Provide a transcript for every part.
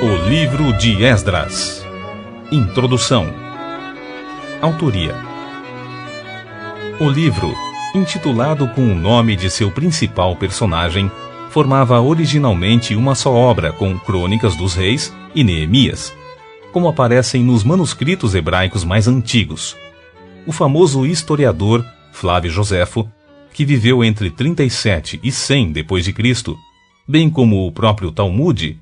O Livro de Esdras. Introdução. Autoria. O livro, intitulado com o nome de seu principal personagem, formava originalmente uma só obra com Crônicas dos Reis e Neemias, como aparecem nos manuscritos hebraicos mais antigos. O famoso historiador Flávio Joséfo, que viveu entre 37 e 100 d.C., bem como o próprio Talmude,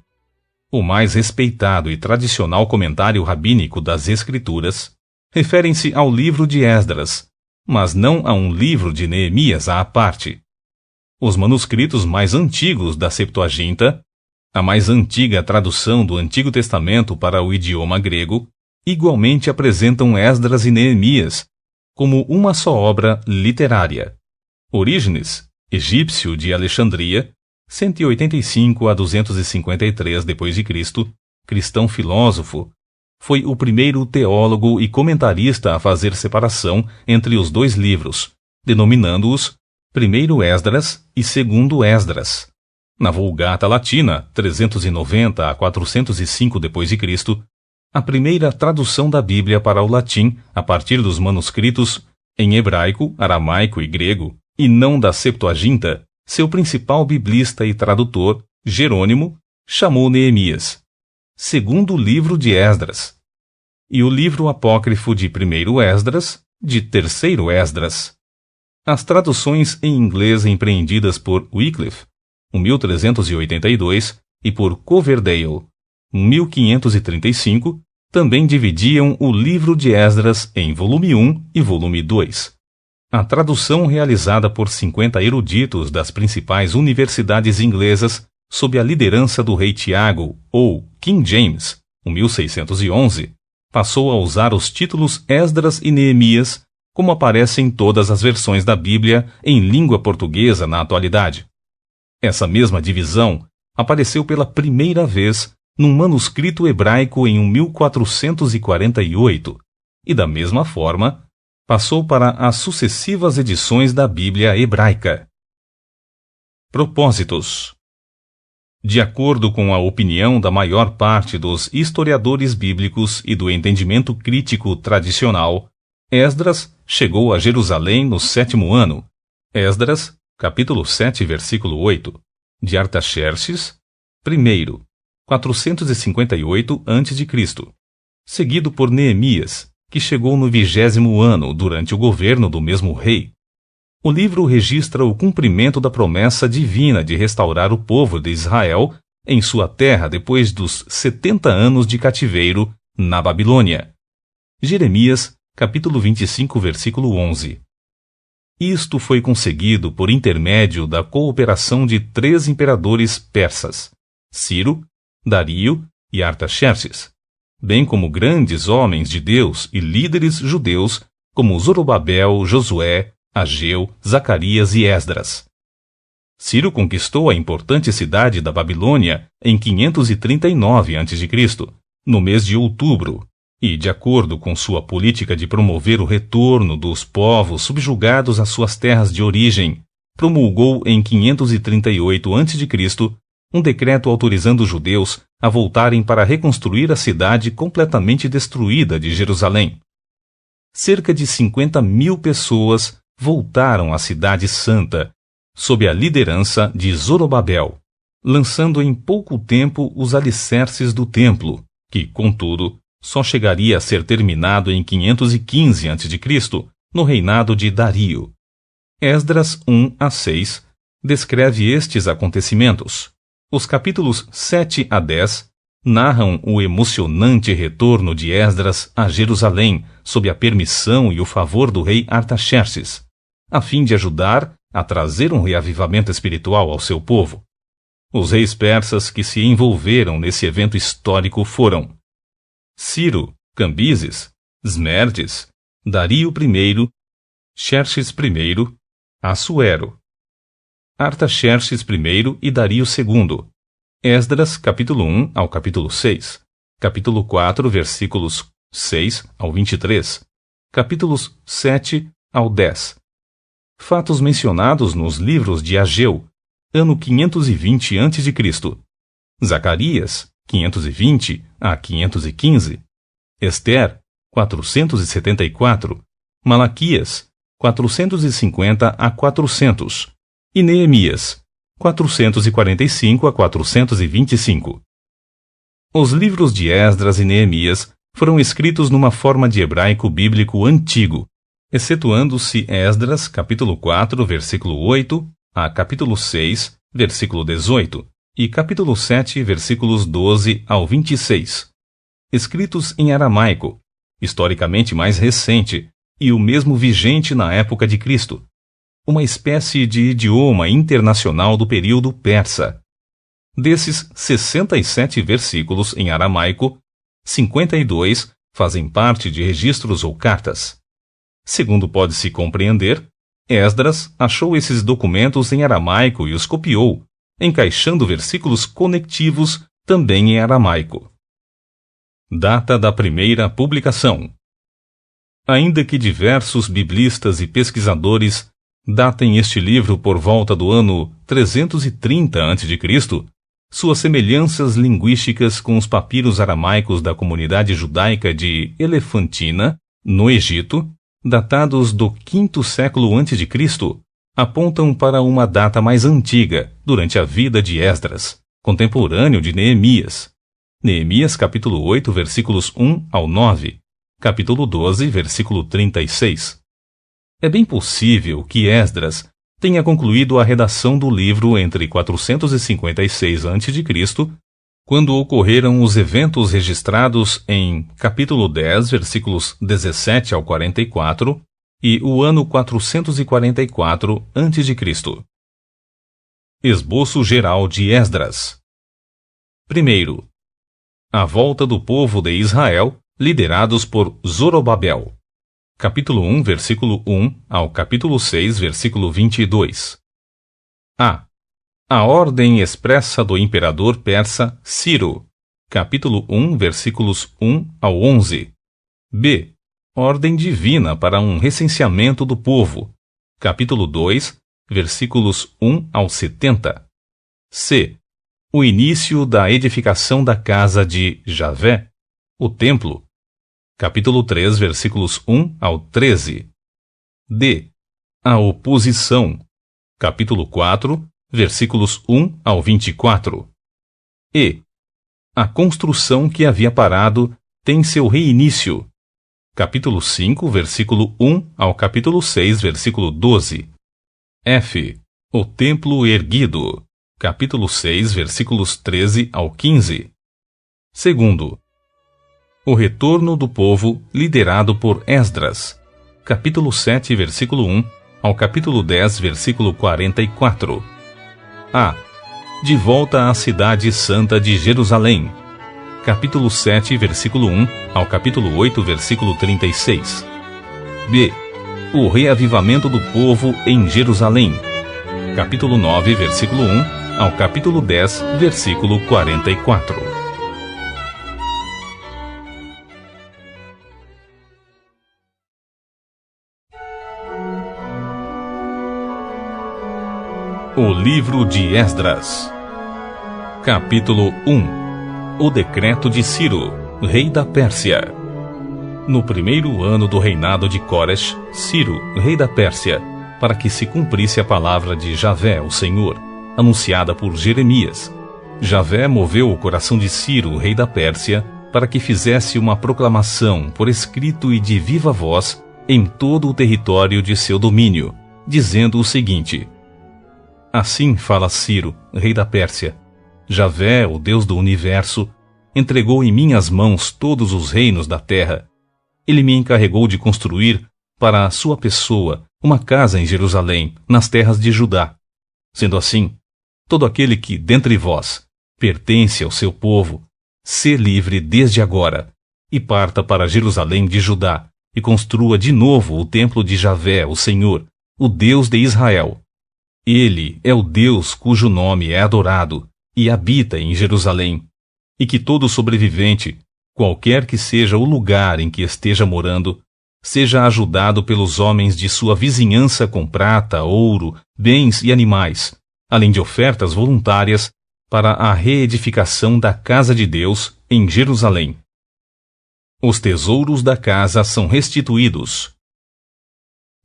o mais respeitado e tradicional comentário rabínico das Escrituras, referem-se ao livro de Esdras, mas não a um livro de Neemias à parte. Os manuscritos mais antigos da Septuaginta, a mais antiga tradução do Antigo Testamento para o idioma grego, igualmente apresentam Esdras e Neemias como uma só obra literária. Orígenes, egípcio de Alexandria, 185 a 253 d.C., cristão filósofo, foi o primeiro teólogo e comentarista a fazer separação entre os dois livros, denominando-os Primeiro Esdras e Segundo Esdras. Na Vulgata Latina, 390 a 405 d.C., a primeira tradução da Bíblia para o latim a partir dos manuscritos em hebraico, aramaico e grego, e não da Septuaginta, seu principal biblista e tradutor, Jerônimo, chamou Neemias, segundo livro de Esdras, e o livro apócrifo de Primeiro Esdras, de Terceiro Esdras. As traduções em inglês empreendidas por Wycliffe, 1382, e por Coverdale, 1535, também dividiam o livro de Esdras em volume 1 e volume 2. A tradução realizada por 50 eruditos das principais universidades inglesas sob a liderança do rei Tiago, ou King James, 1611, passou a usar os títulos Esdras e Neemias, como aparecem em todas as versões da Bíblia em língua portuguesa na atualidade. Essa mesma divisão apareceu pela primeira vez num manuscrito hebraico em 1448, e da mesma forma passou para as sucessivas edições da Bíblia hebraica. Propósitos. De acordo com a opinião da maior parte dos historiadores bíblicos e do entendimento crítico tradicional, Esdras chegou a Jerusalém no 7º ano. Esdras, capítulo 7, versículo 8, de Artaxerxes, I, 458 a.C., seguido por Neemias, que chegou no 20º ano durante o governo do mesmo rei. O livro registra o cumprimento da promessa divina de restaurar o povo de Israel em sua terra depois dos 70 anos de cativeiro na Babilônia. Jeremias, capítulo 25, versículo 11. Isto foi conseguido por intermédio da cooperação de 3 imperadores persas, Ciro, Dario e Artaxerxes, bem como grandes homens de Deus e líderes judeus como Zorobabel, Josué, Ageu, Zacarias e Esdras. Ciro conquistou a importante cidade da Babilônia em 539 a.C., no mês de outubro, e, de acordo com sua política de promover o retorno dos povos subjugados às suas terras de origem, promulgou em 538 a.C. um decreto autorizando os judeus a voltarem para reconstruir a cidade completamente destruída de Jerusalém. Cerca de 50.000 pessoas voltaram à Cidade Santa, sob a liderança de Zorobabel, lançando em pouco tempo os alicerces do templo, que, contudo, só chegaria a ser terminado em 515 a.C., no reinado de Dario. Esdras 1 a 6 descreve estes acontecimentos. Os capítulos 7 a 10 narram o emocionante retorno de Esdras a Jerusalém sob a permissão e o favor do rei Artaxerxes, a fim de ajudar a trazer um reavivamento espiritual ao seu povo. Os reis persas que se envolveram nesse evento histórico foram Ciro, Cambises, Esmerdes, Dario I, Xerxes I, Assuero, Artaxerxes I e Dario II. Esdras, capítulo 1 ao capítulo 6, capítulo 4, versículos 6 ao 23, capítulos 7 ao 10. Fatos mencionados nos livros de Ageu, ano 520 a.C., Zacarias, 520 a 515, Ester, 474, Malaquias, 450 a 400, e Neemias, 445 a 425. Os livros de Esdras e Neemias foram escritos numa forma de hebraico bíblico antigo, excetuando-se Esdras, capítulo 4, versículo 8, a capítulo 6, versículo 18, e capítulo 7, versículos 12 ao 26, escritos em aramaico, historicamente mais recente, e o mesmo vigente na época de Cristo, uma espécie de idioma internacional do período persa. Desses 67 versículos em aramaico, 52 fazem parte de registros ou cartas. Segundo pode-se compreender, Esdras achou esses documentos em aramaico e os copiou, encaixando versículos conectivos também em aramaico. Data da primeira publicação. Ainda que diversos biblistas e pesquisadores datem este livro por volta do ano 330 a.C., suas semelhanças linguísticas com os papiros aramaicos da comunidade judaica de Elefantina, no Egito, datados do V século a.C., apontam para uma data mais antiga, durante a vida de Esdras, contemporâneo de Neemias. Neemias capítulo 8, versículos 1 ao 9, capítulo 12, versículo 36. É bem possível que Esdras tenha concluído a redação do livro entre 456 a.C., quando ocorreram os eventos registrados em capítulo 10, versículos 17 ao 44, e o ano 444 a.C. Esboço geral de Esdras. Primeiro, a volta do povo de Israel, liderados por Zorobabel. Capítulo 1, versículo 1 ao capítulo 6, versículo 22. A ordem expressa do imperador persa Ciro. Capítulo 1, versículos 1 ao 11. B. Ordem divina para um recenseamento do povo. Capítulo 2, versículos 1 ao 70. C. O início da edificação da casa de Javé, o templo. Capítulo 3, versículos 1 ao 13. D. A oposição. Capítulo 4, versículos 1 ao 24. E. A construção que havia parado tem seu reinício. Capítulo 5, versículo 1 ao capítulo 6, versículo 12. F. O templo erguido. Capítulo 6, versículos 13 ao 15. Segundo, o retorno do povo liderado por Esdras. Capítulo 7, versículo 1 ao capítulo 10, versículo 44. A. De volta à cidade santa de Jerusalém. Capítulo 7, versículo 1 ao capítulo 8, versículo 36. B. O reavivamento do povo em Jerusalém. Capítulo 9, versículo 1 ao capítulo 10, versículo 44. O livro de Esdras. Capítulo 1. O decreto de Ciro, rei da Pérsia. No primeiro ano do reinado de Córesh, Ciro, rei da Pérsia, para que se cumprisse a palavra de Javé, o Senhor, anunciada por Jeremias. Javé moveu o coração de Ciro, rei da Pérsia, para que fizesse uma proclamação por escrito e de viva voz em todo o território de seu domínio, dizendo o seguinte: Assim fala Ciro, rei da Pérsia: Javé, o Deus do universo, entregou em minhas mãos todos os reinos da terra. Ele me encarregou de construir para a sua pessoa uma casa em Jerusalém, nas terras de Judá. Sendo assim, todo aquele que, dentre vós, pertence ao seu povo, sê livre desde agora, e parta para Jerusalém de Judá, e construa de novo o templo de Javé, o Senhor, o Deus de Israel. Ele é o Deus cujo nome é adorado e habita em Jerusalém, e que todo sobrevivente, qualquer que seja o lugar em que esteja morando, seja ajudado pelos homens de sua vizinhança com prata, ouro, bens e animais, além de ofertas voluntárias, para a reedificação da casa de Deus em Jerusalém. Os tesouros da casa são restituídos.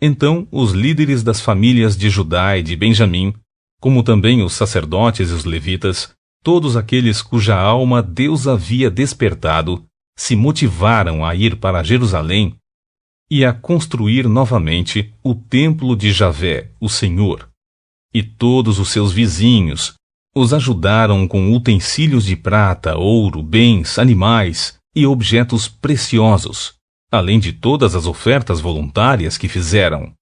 Então os líderes das famílias de Judá e de Benjamim, como também os sacerdotes e os levitas, todos aqueles cuja alma Deus havia despertado, se motivaram a ir para Jerusalém e a construir novamente o templo de Javé, o Senhor. E todos os seus vizinhos os ajudaram com utensílios de prata, ouro, bens, animais e objetos preciosos, além de todas as ofertas voluntárias que fizeram.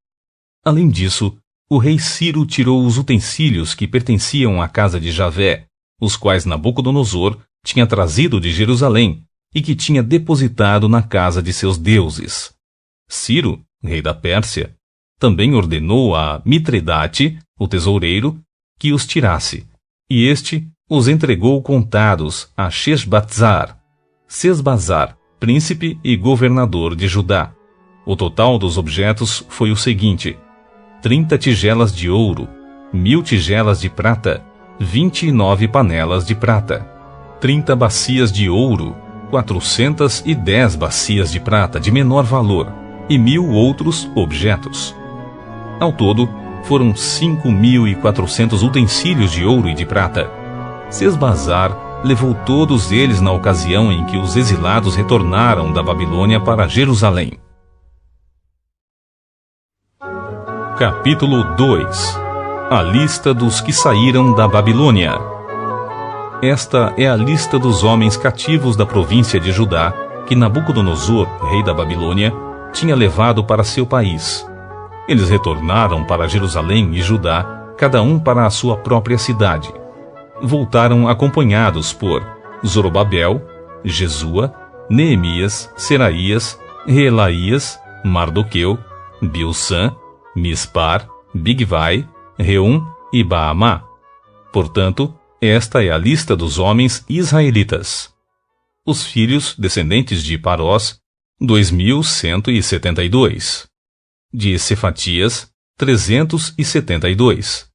Além disso, o rei Ciro tirou os utensílios que pertenciam à casa de Javé, os quais Nabucodonosor tinha trazido de Jerusalém e que tinha depositado na casa de seus deuses. Ciro, rei da Pérsia, também ordenou a Mitredate, o tesoureiro, que os tirasse, e este os entregou contados a Shesbatzar, príncipe e governador de Judá. O total dos objetos foi o seguinte: 30 tigelas de ouro, 1000 tigelas de prata, 29 panelas de prata, 30 bacias de ouro, 410 bacias de prata de menor valor e 1000 outros objetos. Ao todo, foram 5.400 utensílios de ouro e de prata. Sesbazar levou todos eles na ocasião em que os exilados retornaram da Babilônia para Jerusalém. Capítulo 2. A lista dos que saíram da Babilônia. Esta é a lista dos homens cativos da província de Judá que Nabucodonosor, rei da Babilônia, tinha levado para seu país. Eles retornaram para Jerusalém e Judá, cada um para a sua própria cidade. Voltaram acompanhados por Zorobabel, Jesua, Neemias, Seraías, Reelaías, Mardoqueu, Bilsã, Mispar, Bigvai, Reum e Baamá. Portanto, esta é a lista dos homens israelitas. Os filhos descendentes de Parós, 2.172. De Cefatias, 372.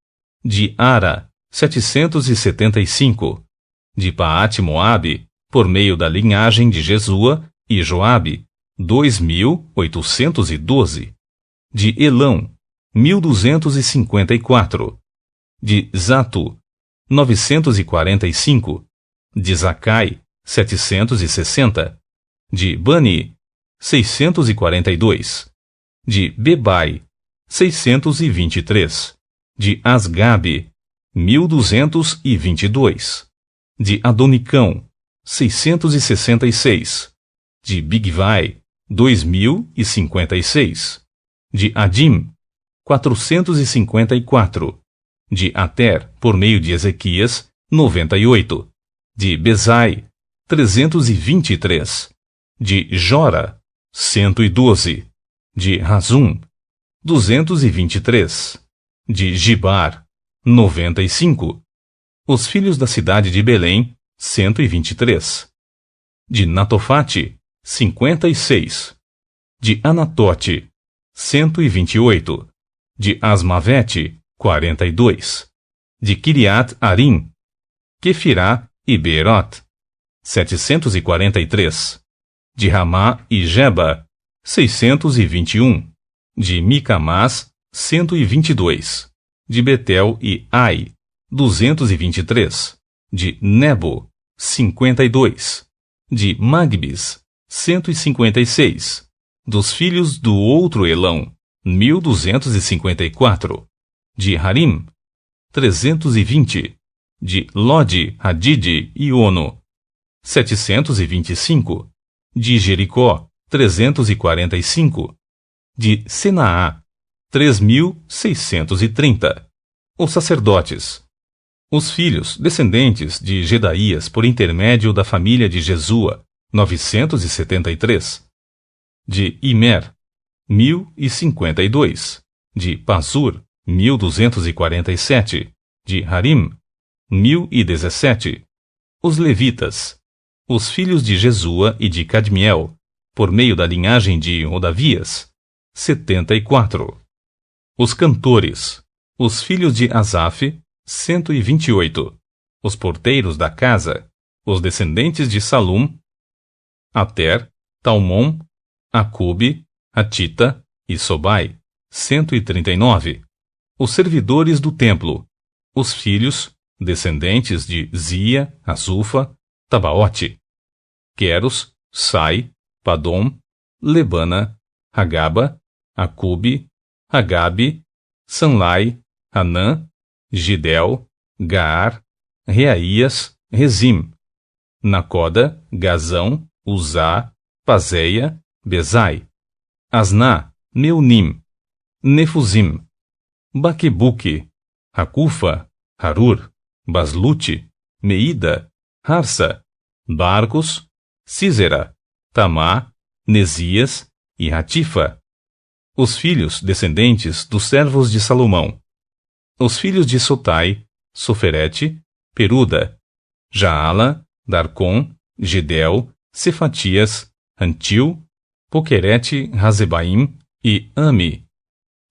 De Ara, 775. De Paate-Moabe, por meio da linhagem de Jesua e Joabe, 2.812. De Elão, 1.254. De Zatu, 945. De Zacai, 760. De Bani, 642. De Bebai, 623. De Asgabe, 1.222. De Adonicão, 666. De Bigvai, 2.056. De Adim, 454. De Ater, por meio de Ezequias, 98. De Bezai, 323. De Jora, 112. De Razum, 223. De Gibar, 95. Os filhos da cidade de Belém, 123. De Natofate, 56. De Anatote, 128. De Asmavete, 42. De Kiriat Arim, Quefirá e Beerot, 743. De Ramá e Geba, 621. De Micamás, 122. De Betel e Ai, 223. De Nebo, 52. De Magbis, 156. Dos filhos do outro Elão, 1.254. De Harim, 320. De Lode, Hadide e Ono, 725. De Jericó, 345. De Senaá, 3.630. Os sacerdotes. Os filhos descendentes de Gedaías por intermédio da família de Jesua, 973. De Imer, 1.052. De Pazur, 1.247. De Harim, 1.017. Os levitas. Os filhos de Jesua e de Cadmiel, por meio da linhagem de Odavias, 74. Os cantores. Os filhos de Asaf, 128. os porteiros da casa, os descendentes de Salum, Ater, Talmon, Acube, Hatita e Sobai, 139. Os servidores do templo, os filhos, descendentes de Zia, Azufa, Tabaote, Queros, Sai, Padom, Lebana, Hagaba, Acube, Hagabe, Sanlai, Hanã, Gidel, Gaar, Reaías, Rezim, Nacoda, Gazão, Uzá, Pazeia, Bezai, Asná, Meunim, Nefuzim, Baquebuque, Hacufa, Harur, Baslute, Meida, Harsa, Barcos, Císera, Tamá, Nesias e Hatifa. Os filhos descendentes dos servos de Salomão. Os filhos de Sotai, Soferete, Peruda, Jaala, Darcon, Gidel, Cefatias, Antil, Poquerete, Razebaim e Ami.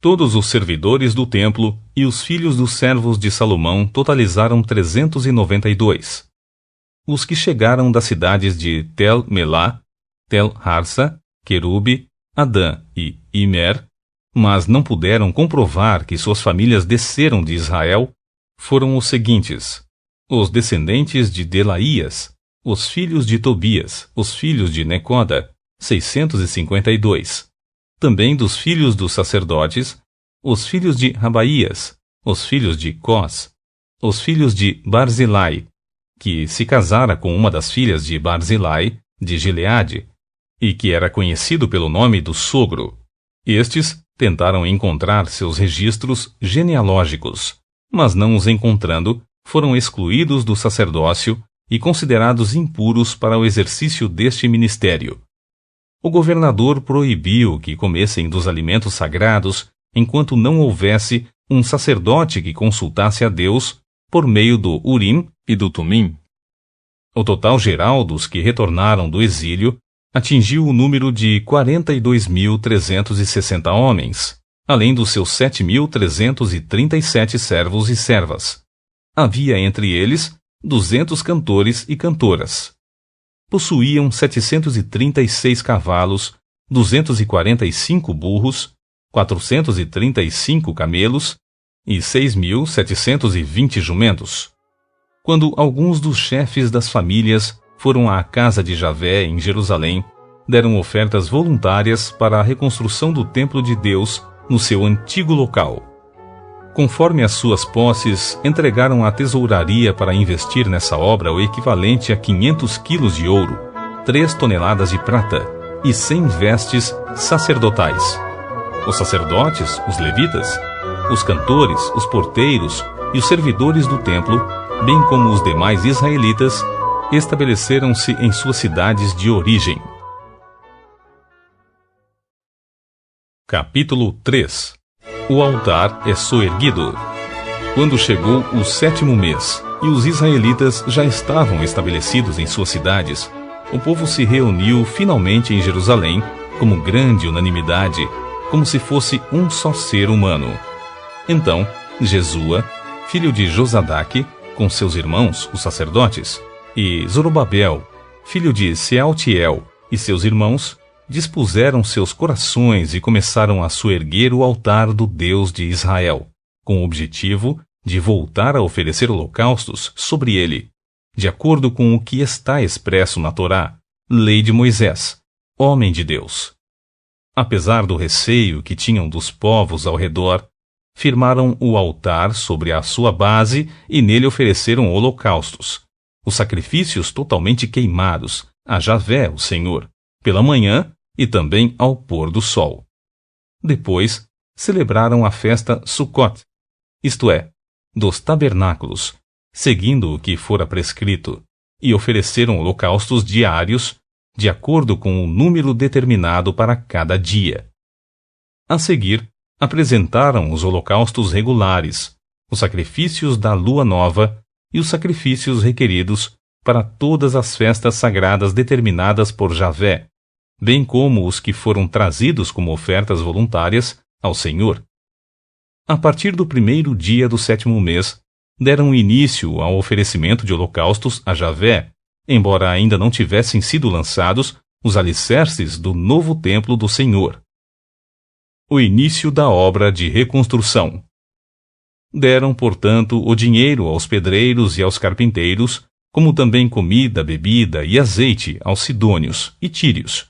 Todos os servidores do templo e os filhos dos servos de Salomão totalizaram 392. Os que chegaram das cidades de Tel-Melá, Tel-Harsa, Querube, Adã e Imer, mas não puderam comprovar que suas famílias desceram de Israel, foram os seguintes: os descendentes de Delaías, os filhos de Tobias, os filhos de Necoda, 652. Também dos filhos dos sacerdotes, os filhos de Rabaías, os filhos de Cós, os filhos de Barzilai, que se casara com uma das filhas de Barzilai, de Gileade, e que era conhecido pelo nome do sogro. Estes tentaram encontrar seus registros genealógicos, mas não os encontrando, foram excluídos do sacerdócio e considerados impuros para o exercício deste ministério. O governador proibiu que comessem dos alimentos sagrados enquanto não houvesse um sacerdote que consultasse a Deus por meio do Urim e do Tumim. O total geral dos que retornaram do exílio atingiu o número de 42.360 homens, além dos seus 7.337 servos e servas. Havia entre eles 200 cantores e cantoras. Possuíam 736 cavalos, 245 burros, 435 camelos e 6.720 jumentos. Quando alguns dos chefes das famílias foram à casa de Javé em Jerusalém, deram ofertas voluntárias para a reconstrução do templo de Deus no seu antigo local. Conforme as suas posses, entregaram à tesouraria para investir nessa obra o equivalente a 500 quilos de ouro, 3 toneladas de prata e 100 vestes sacerdotais. Os sacerdotes, os levitas, os cantores, os porteiros e os servidores do templo, bem como os demais israelitas, estabeleceram-se em suas cidades de origem. Capítulo 3. O altar é soerguido. Quando chegou o 7º mês e os israelitas já estavam estabelecidos em suas cidades, o povo se reuniu finalmente em Jerusalém como grande unanimidade, como se fosse um só ser humano. Então, Jesua, filho de Josadaque, com seus irmãos, os sacerdotes, e Zorobabel, filho de Sealtiel, e seus irmãos, dispuseram seus corações e começaram a soerguer o altar do Deus de Israel, com o objetivo de voltar a oferecer holocaustos sobre ele, de acordo com o que está expresso na Torá, lei de Moisés, homem de Deus. Apesar do receio que tinham dos povos ao redor, firmaram o altar sobre a sua base e nele ofereceram holocaustos, os sacrifícios totalmente queimados, a Javé, o Senhor, pela manhã e também ao pôr do sol. Depois, celebraram a festa Sukkot, isto é, dos tabernáculos, seguindo o que fora prescrito, e ofereceram holocaustos diários, de acordo com o número determinado para cada dia. A seguir, apresentaram os holocaustos regulares, os sacrifícios da lua nova e os sacrifícios requeridos para todas as festas sagradas determinadas por Javé, bem como os que foram trazidos como ofertas voluntárias ao Senhor. A partir do 1º dia do 7º mês, deram início ao oferecimento de holocaustos a Javé, embora ainda não tivessem sido lançados os alicerces do novo templo do Senhor. O início da obra de reconstrução. Deram, portanto, o dinheiro aos pedreiros e aos carpinteiros, como também comida, bebida e azeite aos sidônios e tírios,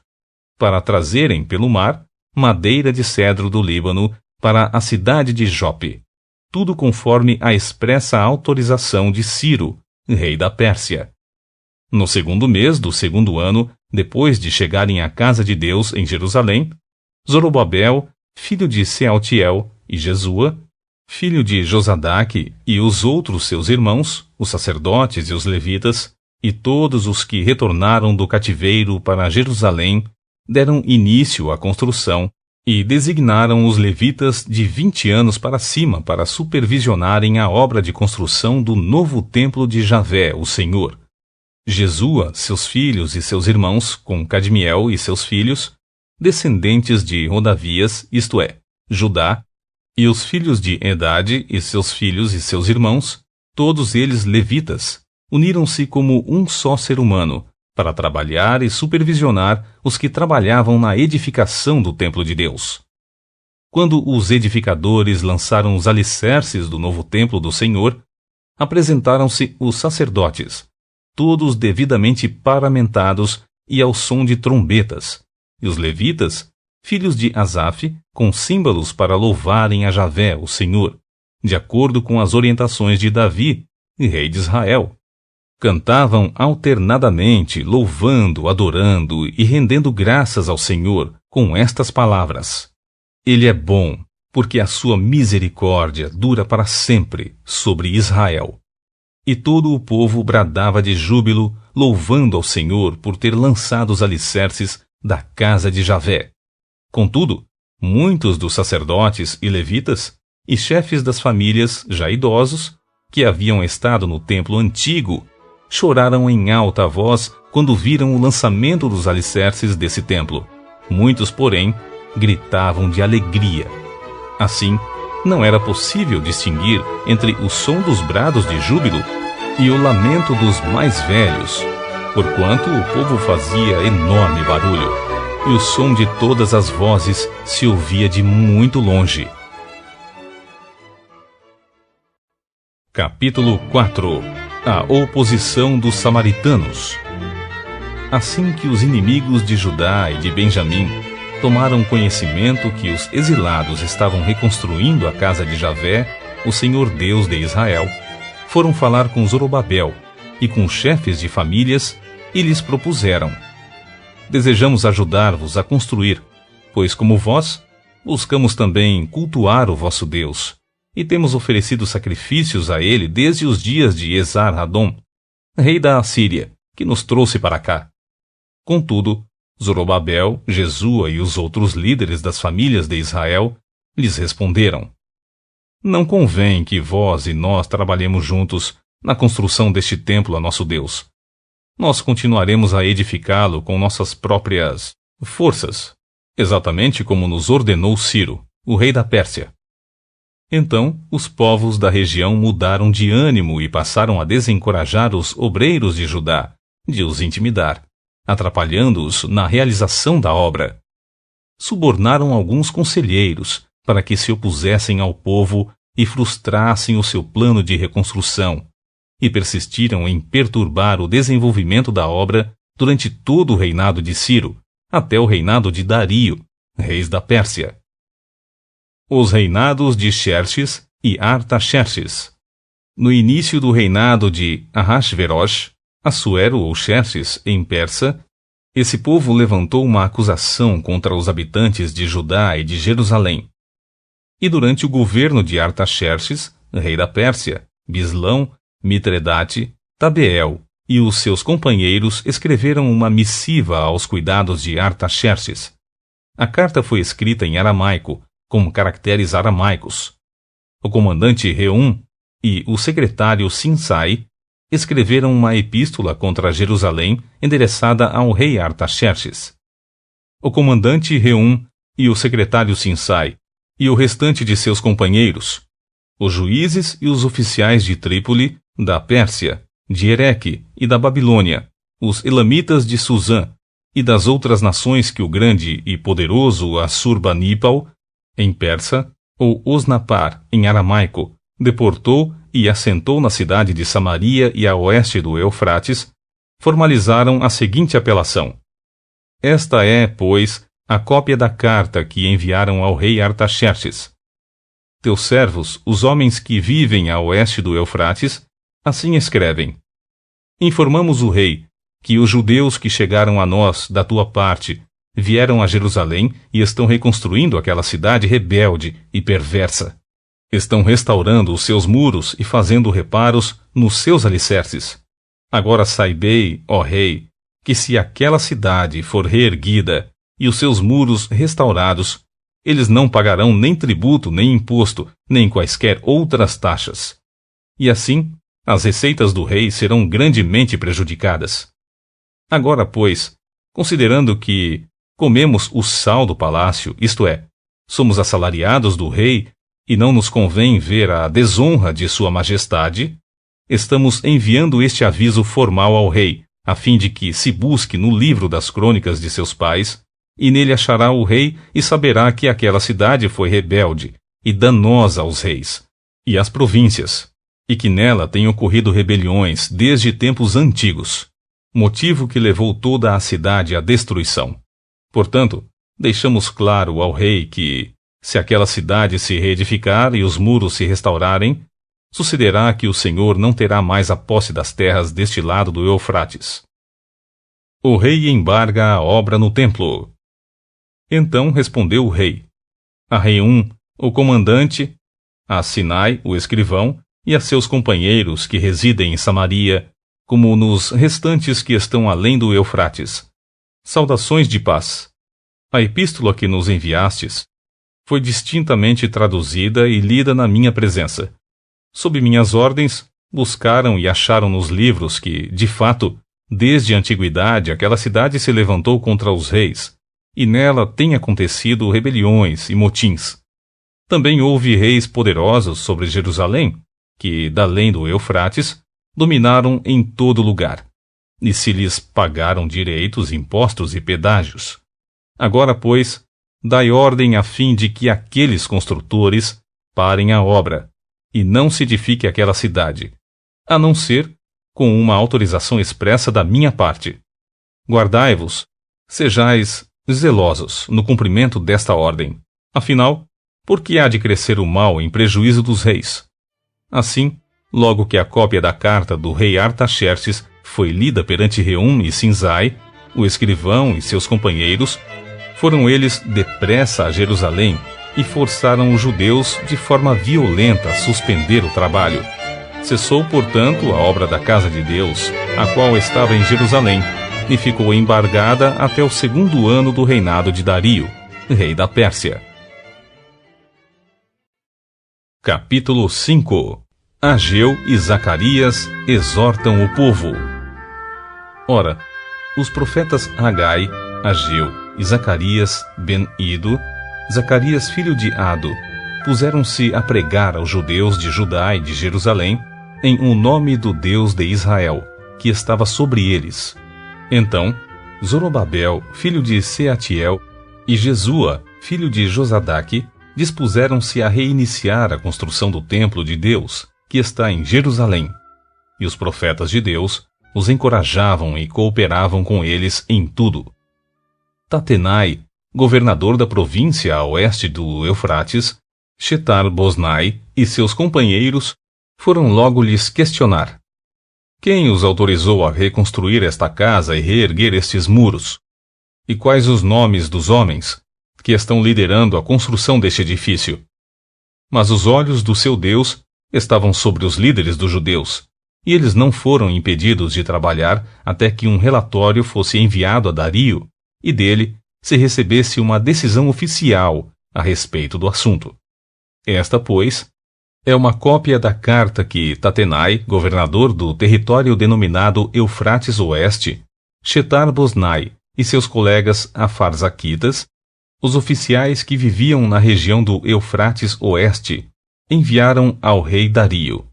para trazerem pelo mar madeira de cedro do Líbano para a cidade de Jope, tudo conforme a expressa autorização de Ciro, rei da Pérsia. No segundo mês do segundo ano, depois de chegarem à casa de Deus em Jerusalém, Zorobabel, filho de Sealtiel, e Jesua, filho de Josadaque, e os outros seus irmãos, os sacerdotes e os levitas, e todos os que retornaram do cativeiro para Jerusalém, deram início à construção e designaram os levitas de 20 anos para cima para supervisionarem a obra de construção do novo templo de Javé, o Senhor. Jesua, seus filhos e seus irmãos, com Cadmiel e seus filhos, descendentes de Rodavias, isto é, Judá, e os filhos de Edade e seus filhos e seus irmãos, todos eles levitas, uniram-se como um só ser humano, para trabalhar e supervisionar os que trabalhavam na edificação do templo de Deus. Quando os edificadores lançaram os alicerces do novo templo do Senhor, apresentaram-se os sacerdotes, todos devidamente paramentados e ao som de trombetas, e os levitas, filhos de Asaf, com símbolos para louvarem a Javé, o Senhor, de acordo com as orientações de Davi, rei de Israel. Cantavam alternadamente, louvando, adorando e rendendo graças ao Senhor com estas palavras: Ele é bom, porque a sua misericórdia dura para sempre sobre Israel. E todo o povo bradava de júbilo, louvando ao Senhor por ter lançado os alicerces da casa de Javé. Contudo, muitos dos sacerdotes e levitas, e chefes das famílias já idosos, que haviam estado no templo antigo, choraram em alta voz quando viram o lançamento dos alicerces desse templo. Muitos, porém, gritavam de alegria. Assim, não era possível distinguir entre o som dos brados de júbilo e o lamento dos mais velhos, porquanto o povo fazia enorme barulho, e o som de todas as vozes se ouvia de muito longe. Capítulo 4. A oposição dos samaritanos. Assim que os inimigos de Judá e de Benjamim tomaram conhecimento que os exilados estavam reconstruindo a casa de Javé, o Senhor Deus de Israel, foram falar com Zorobabel e com chefes de famílias e lhes propuseram: Desejamos ajudar-vos a construir, pois como vós, buscamos também cultuar o vosso Deus, e temos oferecido sacrifícios a ele desde os dias de Esar-Hadom, rei da Assíria, que nos trouxe para cá. Contudo, Zorobabel, Jesua e os outros líderes das famílias de Israel lhes responderam: Não convém que vós e nós trabalhemos juntos na construção deste templo a nosso Deus. Nós continuaremos a edificá-lo com nossas próprias forças, exatamente como nos ordenou Ciro, o rei da Pérsia. Então, os povos da região mudaram de ânimo e passaram a desencorajar os obreiros de Judá, de os intimidar, atrapalhando-os na realização da obra. Subornaram alguns conselheiros para que se opusessem ao povo e frustrassem o seu plano de reconstrução, e persistiram em perturbar o desenvolvimento da obra durante todo o reinado de Ciro, até o reinado de Dario, reis da Pérsia. Os reinados de Xerxes e Artaxerxes. No início do reinado de Ahasverosh, Assuero ou Xerxes em Persa, esse povo levantou uma acusação contra os habitantes de Judá e de Jerusalém. E durante o governo de Artaxerxes, rei da Pérsia, Bislão, Mitredate, Tabeel e os seus companheiros escreveram uma missiva aos cuidados de Artaxerxes. A carta foi escrita em aramaico, com caracteres aramaicos. O comandante Reum e o secretário Sinsai escreveram uma epístola contra Jerusalém endereçada ao rei Artaxerxes. O comandante Reum e o secretário Sinsai e o restante de seus companheiros os juízes e os oficiais de Trípoli, da Pérsia, de Ereque e da Babilônia, os elamitas de Susã e das outras nações que o grande e poderoso Assurbanipal, em persa, ou Osnapar, em aramaico, deportou e assentou na cidade de Samaria e a oeste do Eufrates, formalizaram a seguinte apelação: esta é, pois, a cópia da carta que enviaram ao rei Artaxerxes. Teus servos, os homens que vivem a oeste do Eufrates, assim escrevem: informamos o rei que os judeus que chegaram a nós da tua parte vieram a Jerusalém e estão reconstruindo aquela cidade rebelde e perversa. Estão restaurando os seus muros e fazendo reparos nos seus alicerces. Agora saibei, ó rei, que se aquela cidade for reerguida e os seus muros restaurados, eles não pagarão nem tributo, nem imposto, nem quaisquer outras taxas. E assim, as receitas do rei serão grandemente prejudicadas. Agora, pois, considerando que comemos o sal do palácio, isto é, somos assalariados do rei e não nos convém ver a desonra de sua majestade, estamos enviando este aviso formal ao rei, a fim de que se busque no livro das crônicas de seus pais, e nele achará o rei e saberá que aquela cidade foi rebelde e danosa aos reis e às províncias, e que nela têm ocorrido rebeliões desde tempos antigos, motivo que levou toda a cidade à destruição. Portanto, deixamos claro ao rei que, se aquela cidade se reedificar e os muros se restaurarem, sucederá que o Senhor não terá mais a posse das terras deste lado do Eufrates. O rei embarga a obra no templo. Então respondeu o rei, a Reum, o comandante, a Sinai, o escrivão, e a seus companheiros que residem em Samaria, como nos restantes que estão além do Eufrates. Saudações de paz. A epístola que nos enviastes foi distintamente traduzida e lida na minha presença. Sob minhas ordens, buscaram e acharam nos livros que, de fato, desde a antiguidade aquela cidade se levantou contra os reis, e nela têm acontecido rebeliões e motins. Também houve reis poderosos sobre Jerusalém, que, da além do Eufrates, dominaram em todo lugar, e se lhes pagaram direitos, impostos e pedágios. Agora, pois, dai ordem a fim de que aqueles construtores parem a obra, e não se edifique aquela cidade, a não ser com uma autorização expressa da minha parte. Guardai-vos, sejais zelosos no cumprimento desta ordem. Afinal, por que há de crescer o mal em prejuízo dos reis? Assim, logo que a cópia da carta do rei Artaxerxes foi lida perante Reum e Sinzai, o escrivão e seus companheiros, foram eles depressa a Jerusalém e forçaram os judeus de forma violenta a suspender o trabalho. Cessou, portanto, a obra da casa de Deus, a qual estava em Jerusalém, e ficou embargada até o 2º ano do reinado de Dario, rei da Pérsia. Capítulo 5. Ageu e Zacarias exortam o povo. Ora, os profetas Agai, Ageu e Zacarias ben-Ido, Zacarias filho de Ado, puseram-se a pregar aos judeus de Judá e de Jerusalém em o nome do Deus de Israel, que estava sobre eles. Então, Zorobabel, filho de Seatiel, e Jesua, filho de Josadaque, dispuseram-se a reiniciar a construção do templo de Deus, que está em Jerusalém. E os profetas de Deus os encorajavam e cooperavam com eles em tudo. Tatenai, governador da província a oeste do Eufrates, Shetar-Boznai e seus companheiros foram logo lhes questionar: quem os autorizou a reconstruir esta casa e reerguer estes muros? E quais os nomes dos homens que estão liderando a construção deste edifício? Mas os olhos do seu Deus estavam sobre os líderes dos judeus, e eles não foram impedidos de trabalhar até que um relatório fosse enviado a Dario, e dele se recebesse uma decisão oficial a respeito do assunto. Esta, pois, é uma cópia da carta que Tatenai, governador do território denominado Eufrates Oeste, Shetar-Boznai e seus colegas afarzaquitas, os oficiais que viviam na região do Eufrates Oeste, enviaram ao rei Dario.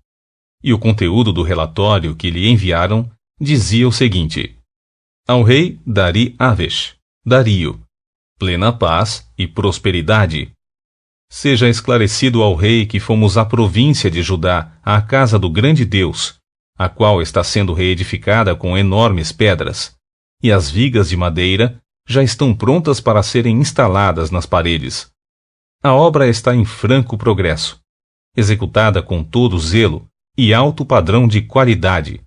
E o conteúdo do relatório que lhe enviaram dizia o seguinte: ao rei Dari-Avesh, Dario, plena paz e prosperidade. Seja esclarecido ao rei que fomos à província de Judá, à casa do grande Deus, a qual está sendo reedificada com enormes pedras, e as vigas de madeira já estão prontas para serem instaladas nas paredes. A obra está em franco progresso, executada com todo zelo e alto padrão de qualidade.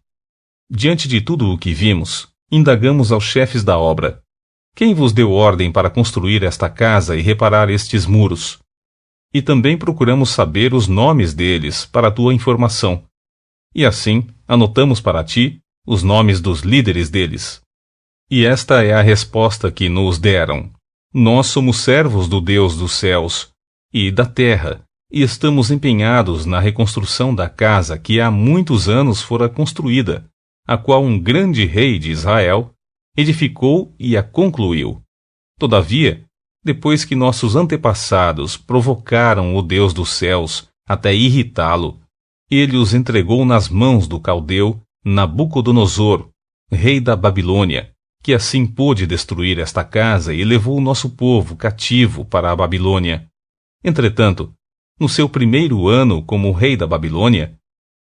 Diante de tudo o que vimos, indagamos aos chefes da obra: quem vos deu ordem para construir esta casa e reparar estes muros? E também procuramos saber os nomes deles para a tua informação. E assim, anotamos para ti os nomes dos líderes deles. E esta é a resposta que nos deram: nós somos servos do Deus dos céus e da terra, e estamos empenhados na reconstrução da casa que há muitos anos fora construída, a qual um grande rei de Israel edificou e a concluiu. Todavia, depois que nossos antepassados provocaram o Deus dos céus até irritá-lo, ele os entregou nas mãos do caldeu Nabucodonosor, rei da Babilônia, que assim pôde destruir esta casa e levou o nosso povo cativo para a Babilônia. Entretanto, no seu primeiro ano como rei da Babilônia,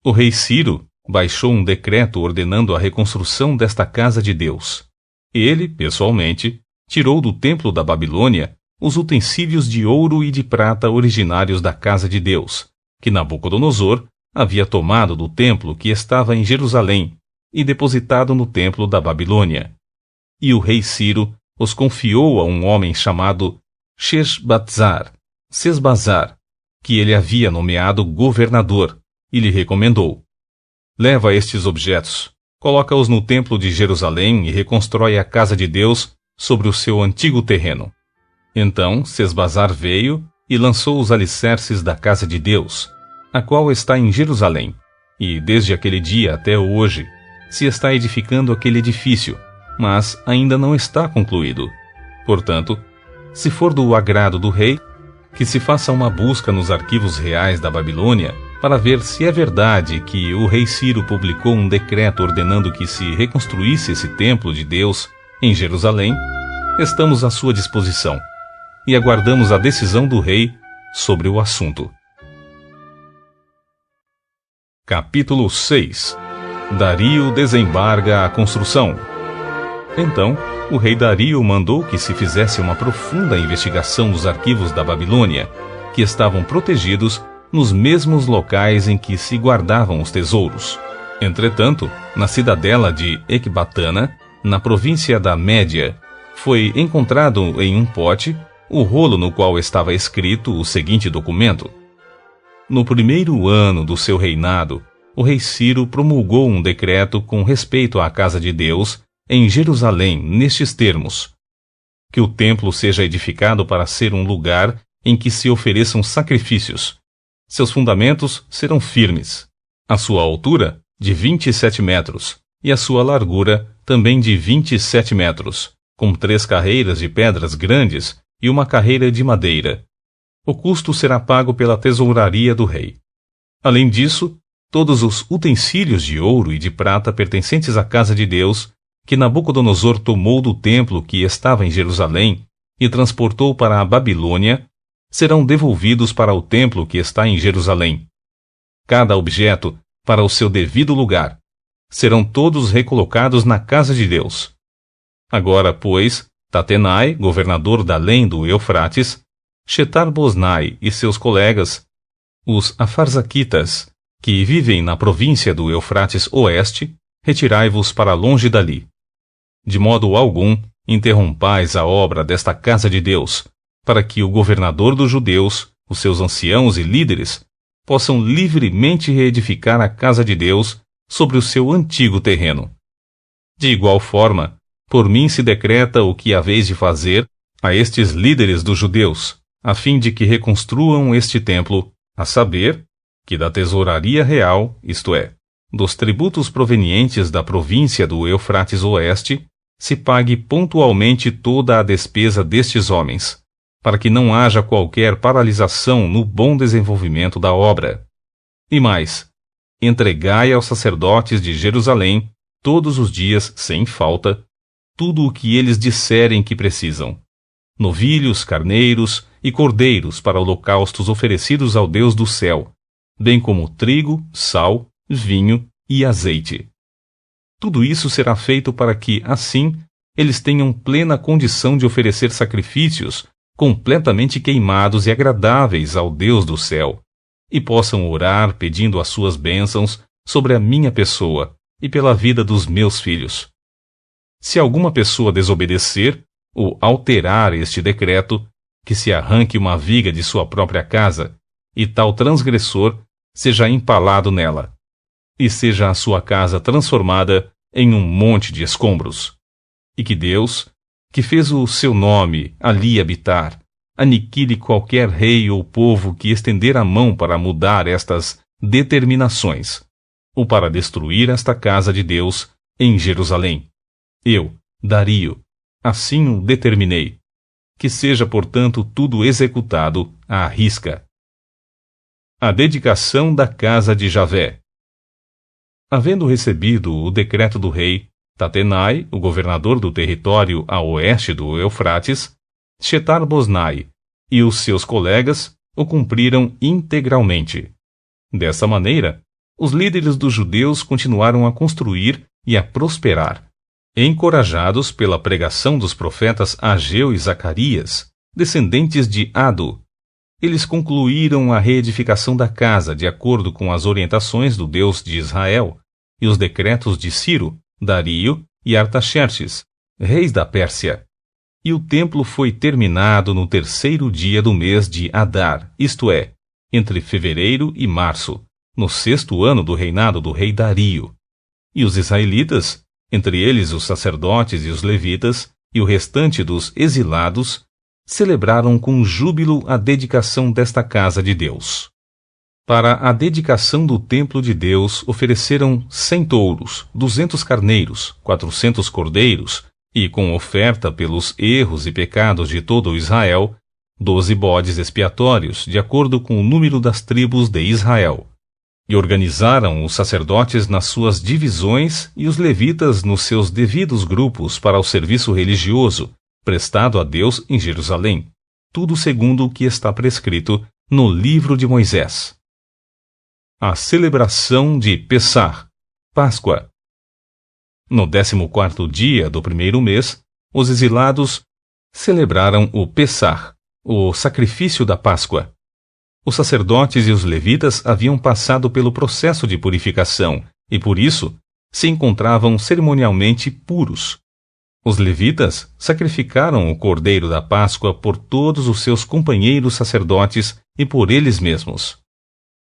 o rei Ciro baixou um decreto ordenando a reconstrução desta casa de Deus. Ele, pessoalmente, tirou do templo da Babilônia os utensílios de ouro e de prata originários da casa de Deus, que Nabucodonosor havia tomado do templo que estava em Jerusalém e depositado no templo da Babilônia. E o rei Ciro os confiou a um homem chamado Shesbazzar, que ele havia nomeado governador, e lhe recomendou: leva estes objetos, coloca-os no templo de Jerusalém e reconstrói a casa de Deus sobre o seu antigo terreno. Então Sesbazzar veio e lançou os alicerces da casa de Deus, a qual está em Jerusalém, e desde aquele dia até hoje se está edificando aquele edifício, mas ainda não está concluído. Portanto, se for do agrado do rei, que se faça uma busca nos arquivos reais da Babilônia para ver se é verdade que o rei Ciro publicou um decreto ordenando que se reconstruísse esse templo de Deus em Jerusalém. Estamos à sua disposição e aguardamos a decisão do rei sobre o assunto. Capítulo 6. Dario desembarga a construção. Então, o rei Dario mandou que se fizesse uma profunda investigação nos arquivos da Babilônia, que estavam protegidos nos mesmos locais em que se guardavam os tesouros. Entretanto, na cidadela de Ecbatana, na província da Média, foi encontrado em um pote o rolo no qual estava escrito o seguinte documento: no primeiro ano do seu reinado, o rei Ciro promulgou um decreto com respeito à casa de Deus em Jerusalém nestes termos: que o templo seja edificado para ser um lugar em que se ofereçam sacrifícios. Seus fundamentos serão firmes. A sua altura, de 27 metros, e a sua largura, também de 27 metros, com 3 carreiras de pedras grandes e uma carreira de madeira. O custo será pago pela tesouraria do rei. Além disso, todos os utensílios de ouro e de prata pertencentes à casa de Deus, que Nabucodonosor tomou do templo que estava em Jerusalém e transportou para a Babilônia, serão devolvidos para o templo que está em Jerusalém. Cada objeto para o seu devido lugar. Serão todos recolocados na casa de Deus. Agora, pois, Tatenai, governador da além do Eufrates, Shetar-Boznai e seus colegas, os Afarzaquitas, que vivem na província do Eufrates Oeste, retirai-vos para longe dali. De modo algum, interrompais a obra desta casa de Deus, para que o governador dos judeus, os seus anciãos e líderes, possam livremente reedificar a casa de Deus sobre o seu antigo terreno. De igual forma, por mim se decreta o que haveis de fazer a estes líderes dos judeus, a fim de que reconstruam este templo, a saber, que da tesouraria real, isto é, dos tributos provenientes da província do Eufrates Oeste, se pague pontualmente toda a despesa destes homens, para que não haja qualquer paralisação no bom desenvolvimento da obra. E mais, entregai aos sacerdotes de Jerusalém, todos os dias, sem falta, tudo o que eles disserem que precisam: novilhos, carneiros e cordeiros para holocaustos oferecidos ao Deus do céu, bem como trigo, sal, vinho e azeite. Tudo isso será feito para que, assim, eles tenham plena condição de oferecer sacrifícios completamente queimados e agradáveis ao Deus do céu, e possam orar pedindo as suas bênçãos sobre a minha pessoa e pela vida dos meus filhos. Se alguma pessoa desobedecer ou alterar este decreto, que se arranque uma viga de sua própria casa, e tal transgressor seja empalado nela, e seja a sua casa transformada em um monte de escombros. E que Deus, que fez o seu nome ali habitar, aniquile qualquer rei ou povo que estender a mão para mudar estas determinações, ou para destruir esta casa de Deus em Jerusalém. Eu, Dario, assim o determinei. Que seja, portanto, tudo executado à risca. A dedicação da casa de Javé. Havendo recebido o decreto do rei, Tatenai, o governador do território a oeste do Eufrates, Shetar-Boznai e os seus colegas o cumpriram integralmente. Dessa maneira, os líderes dos judeus continuaram a construir e a prosperar, encorajados pela pregação dos profetas Ageu e Zacarias, descendentes de Ado. Eles concluíram a reedificação da casa de acordo com as orientações do Deus de Israel e os decretos de Ciro, Dario e Artaxerxes, reis da Pérsia. E o templo foi terminado no 3º dia do mês de Adar, isto é, entre fevereiro e março, no 6º ano do reinado do rei Dario. E os israelitas, entre eles os sacerdotes e os levitas, e o restante dos exilados, celebraram com júbilo a dedicação desta casa de Deus. Para a dedicação do templo de Deus ofereceram 100 touros, 200 carneiros, 400 cordeiros, e com oferta pelos erros e pecados de todo o Israel, 12 bodes expiatórios, de acordo com o número das tribos de Israel. E organizaram os sacerdotes nas suas divisões e os levitas nos seus devidos grupos para o serviço religioso, prestado a Deus em Jerusalém, tudo segundo o que está prescrito no livro de Moisés. A celebração de Pessah, Páscoa. No 14º dia do primeiro mês, os exilados celebraram o Pessah, o sacrifício da Páscoa. Os sacerdotes e os levitas haviam passado pelo processo de purificação e, por isso, se encontravam cerimonialmente puros. Os levitas sacrificaram o cordeiro da Páscoa por todos os seus companheiros sacerdotes e por eles mesmos.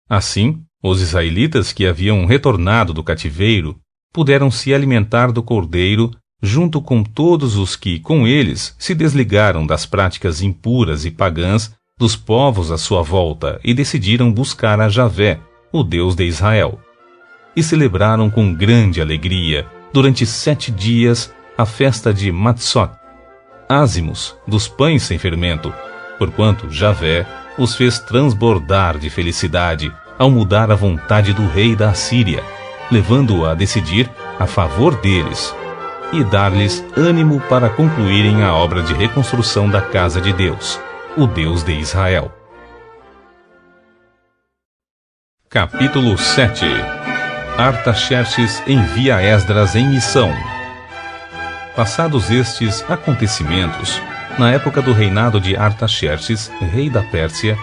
Assim, os israelitas que haviam retornado do cativeiro puderam se alimentar do cordeiro junto com todos os que, com eles, se desligaram das práticas impuras e pagãs dos povos à sua volta e decidiram buscar a Javé, o Deus de Israel. E celebraram com grande alegria, durante 7 dias, a festa de Matzot, ázimos, dos pães sem fermento, porquanto Javé os fez transbordar de felicidade ao mudar a vontade do rei da Assíria, levando-o a decidir a favor deles e dar-lhes ânimo para concluírem a obra de reconstrução da casa de Deus, o Deus de Israel. Capítulo 7. Artaxerxes envia Esdras em missão. Passados estes acontecimentos, na época do reinado de Artaxerxes, rei da Pérsia,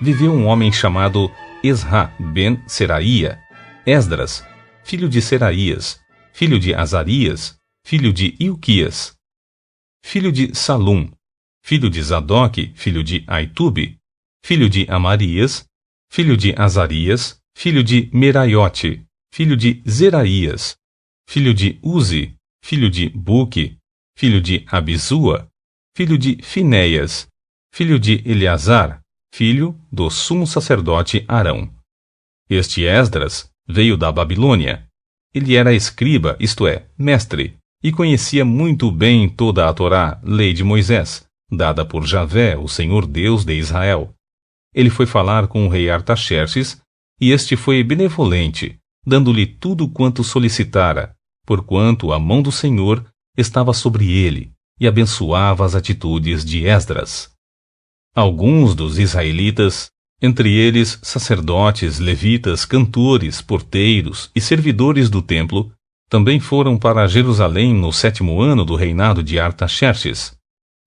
viveu um homem chamado Esra ben Seraía, Esdras, filho de Seraías, filho de Azarias, filho de Ilquias, filho de Salum, filho de Zadok, filho de Aitube, filho de Amarias, filho de Azarias, filho de Meraiote, filho de Zeraías, filho de Uzi, filho de Buque, filho de Abisua, filho de Finéias, filho de Eleazar, filho do sumo sacerdote Arão. Este Esdras veio da Babilônia. Ele era escriba, isto é, mestre, e conhecia muito bem toda a Torá, lei de Moisés, dada por Javé, o Senhor Deus de Israel. Ele foi falar com o rei Artaxerxes, e este foi benevolente, dando-lhe tudo quanto solicitara, porquanto a mão do Senhor estava sobre ele, e abençoava as atitudes de Esdras. Alguns dos israelitas, entre eles sacerdotes, levitas, cantores, porteiros e servidores do templo, também foram para Jerusalém no 7º ano do reinado de Artaxerxes.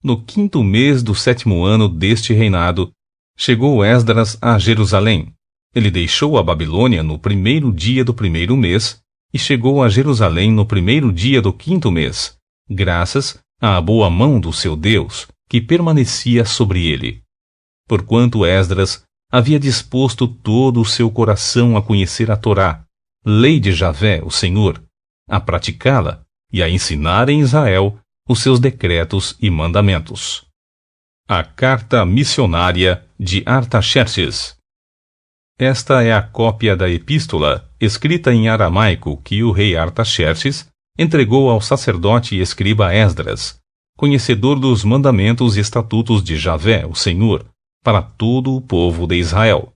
No 5º mês do 7º ano deste reinado, chegou Esdras a Jerusalém. Ele deixou a Babilônia no 1º dia do 1º mês e chegou a Jerusalém no 1º dia do 5º mês, graças à boa mão do seu Deus, que permanecia sobre ele. Porquanto Esdras havia disposto todo o seu coração a conhecer a Torá, lei de Javé, o Senhor, a praticá-la e a ensinar em Israel os seus decretos e mandamentos. A Carta Missionária de Artaxerxes. Esta é a cópia da epístola, escrita em aramaico, que o rei Artaxerxes entregou ao sacerdote e escriba Esdras, conhecedor dos mandamentos e estatutos de Javé, o Senhor, para todo o povo de Israel.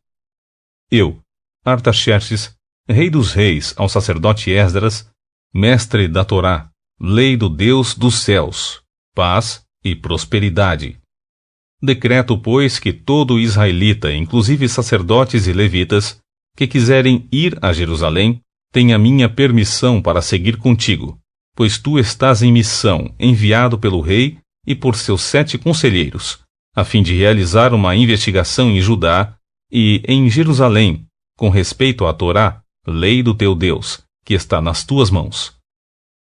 Eu, Artaxerxes, rei dos reis, ao sacerdote Esdras, mestre da Torá, lei do Deus dos céus, paz e prosperidade. Decreto, pois, que todo israelita, inclusive sacerdotes e levitas, que quiserem ir a Jerusalém, tenha minha permissão para seguir contigo, pois tu estás em missão, enviado pelo rei e por seus 7 conselheiros, a fim de realizar uma investigação em Judá e em Jerusalém, com respeito à Torá, lei do teu Deus, que está nas tuas mãos.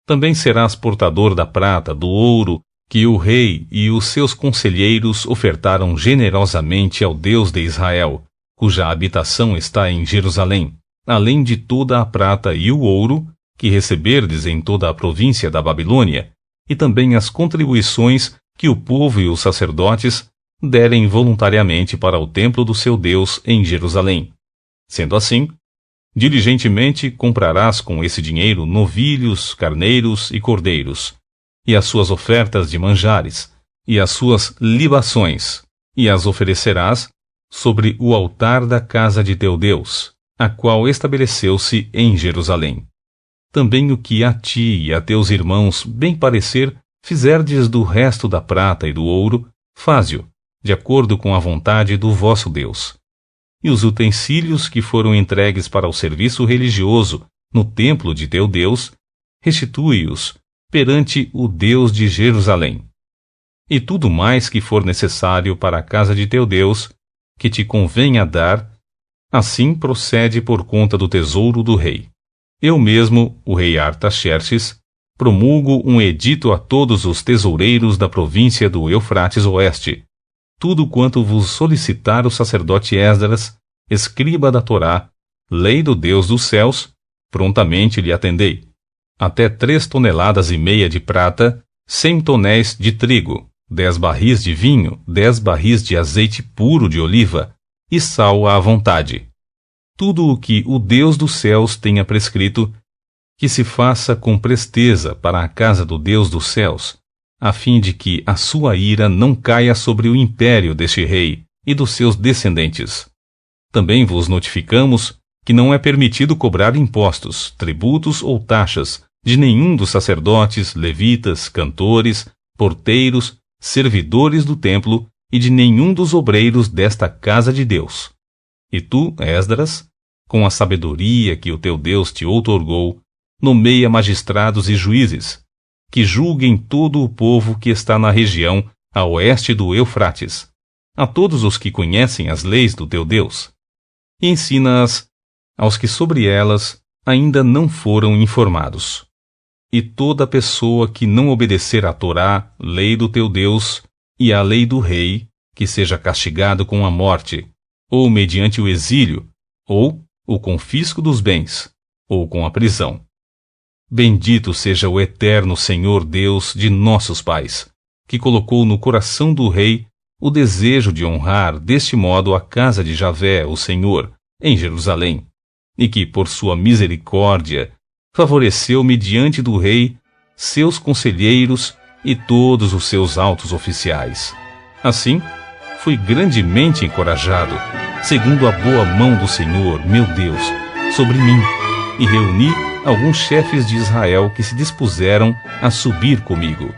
Também serás portador da prata, do ouro, que o rei e os seus conselheiros ofertaram generosamente ao Deus de Israel, cuja habitação está em Jerusalém, além de toda a prata e o ouro que receberdes em toda a província da Babilônia, e também as contribuições que o povo e os sacerdotes derem voluntariamente para o templo do seu Deus em Jerusalém. Sendo assim, diligentemente comprarás com esse dinheiro novilhos, carneiros e cordeiros, e as suas ofertas de manjares, e as suas libações, e as oferecerás sobre o altar da casa de teu Deus, a qual estabeleceu-se em Jerusalém. Também o que a ti e a teus irmãos bem parecer fizerdes do resto da prata e do ouro, faze-o, de acordo com a vontade do vosso Deus. E os utensílios que foram entregues para o serviço religioso no templo de teu Deus, restitui-os perante o Deus de Jerusalém. E tudo mais que for necessário para a casa de teu Deus, que te convenha dar, assim procede por conta do tesouro do rei. Eu mesmo, o rei Artaxerxes, promulgo um edito a todos os tesoureiros da província do Eufrates Oeste. Tudo quanto vos solicitar o sacerdote Esdras, escriba da Torá, lei do Deus dos céus, prontamente lhe atendei. Até 3,5 toneladas de prata, 100 tonéis de trigo, 10 barris de vinho, 10 barris de azeite puro de oliva, e sal à vontade. Tudo o que o Deus dos céus tenha prescrito, que se faça com presteza para a casa do Deus dos céus, a fim de que a sua ira não caia sobre o império deste rei e dos seus descendentes. Também vos notificamos que não é permitido cobrar impostos, tributos ou taxas de nenhum dos sacerdotes, levitas, cantores, porteiros, servidores do templo e de nenhum dos obreiros desta casa de Deus. E tu, Esdras, com a sabedoria que o teu Deus te outorgou, nomeia magistrados e juízes, que julguem todo o povo que está na região a oeste do Eufrates, a todos os que conhecem as leis do teu Deus, e ensina-as aos que sobre elas ainda não foram informados. E toda pessoa que não obedecer à Torá, lei do teu Deus, e à lei do rei, que seja castigado com a morte, ou mediante o exílio, ou o confisco dos bens, ou com a prisão. Bendito seja o eterno Senhor Deus de nossos pais, que colocou no coração do rei o desejo de honrar deste modo a casa de Javé, o Senhor, em Jerusalém, e que, por sua misericórdia, favoreceu-me diante do rei, seus conselheiros e todos os seus altos oficiais, Assim, fui grandemente encorajado, segundo a boa mão do Senhor, meu Deus, sobre mim, e reuni alguns chefes de Israel que se dispuseram a subir comigo.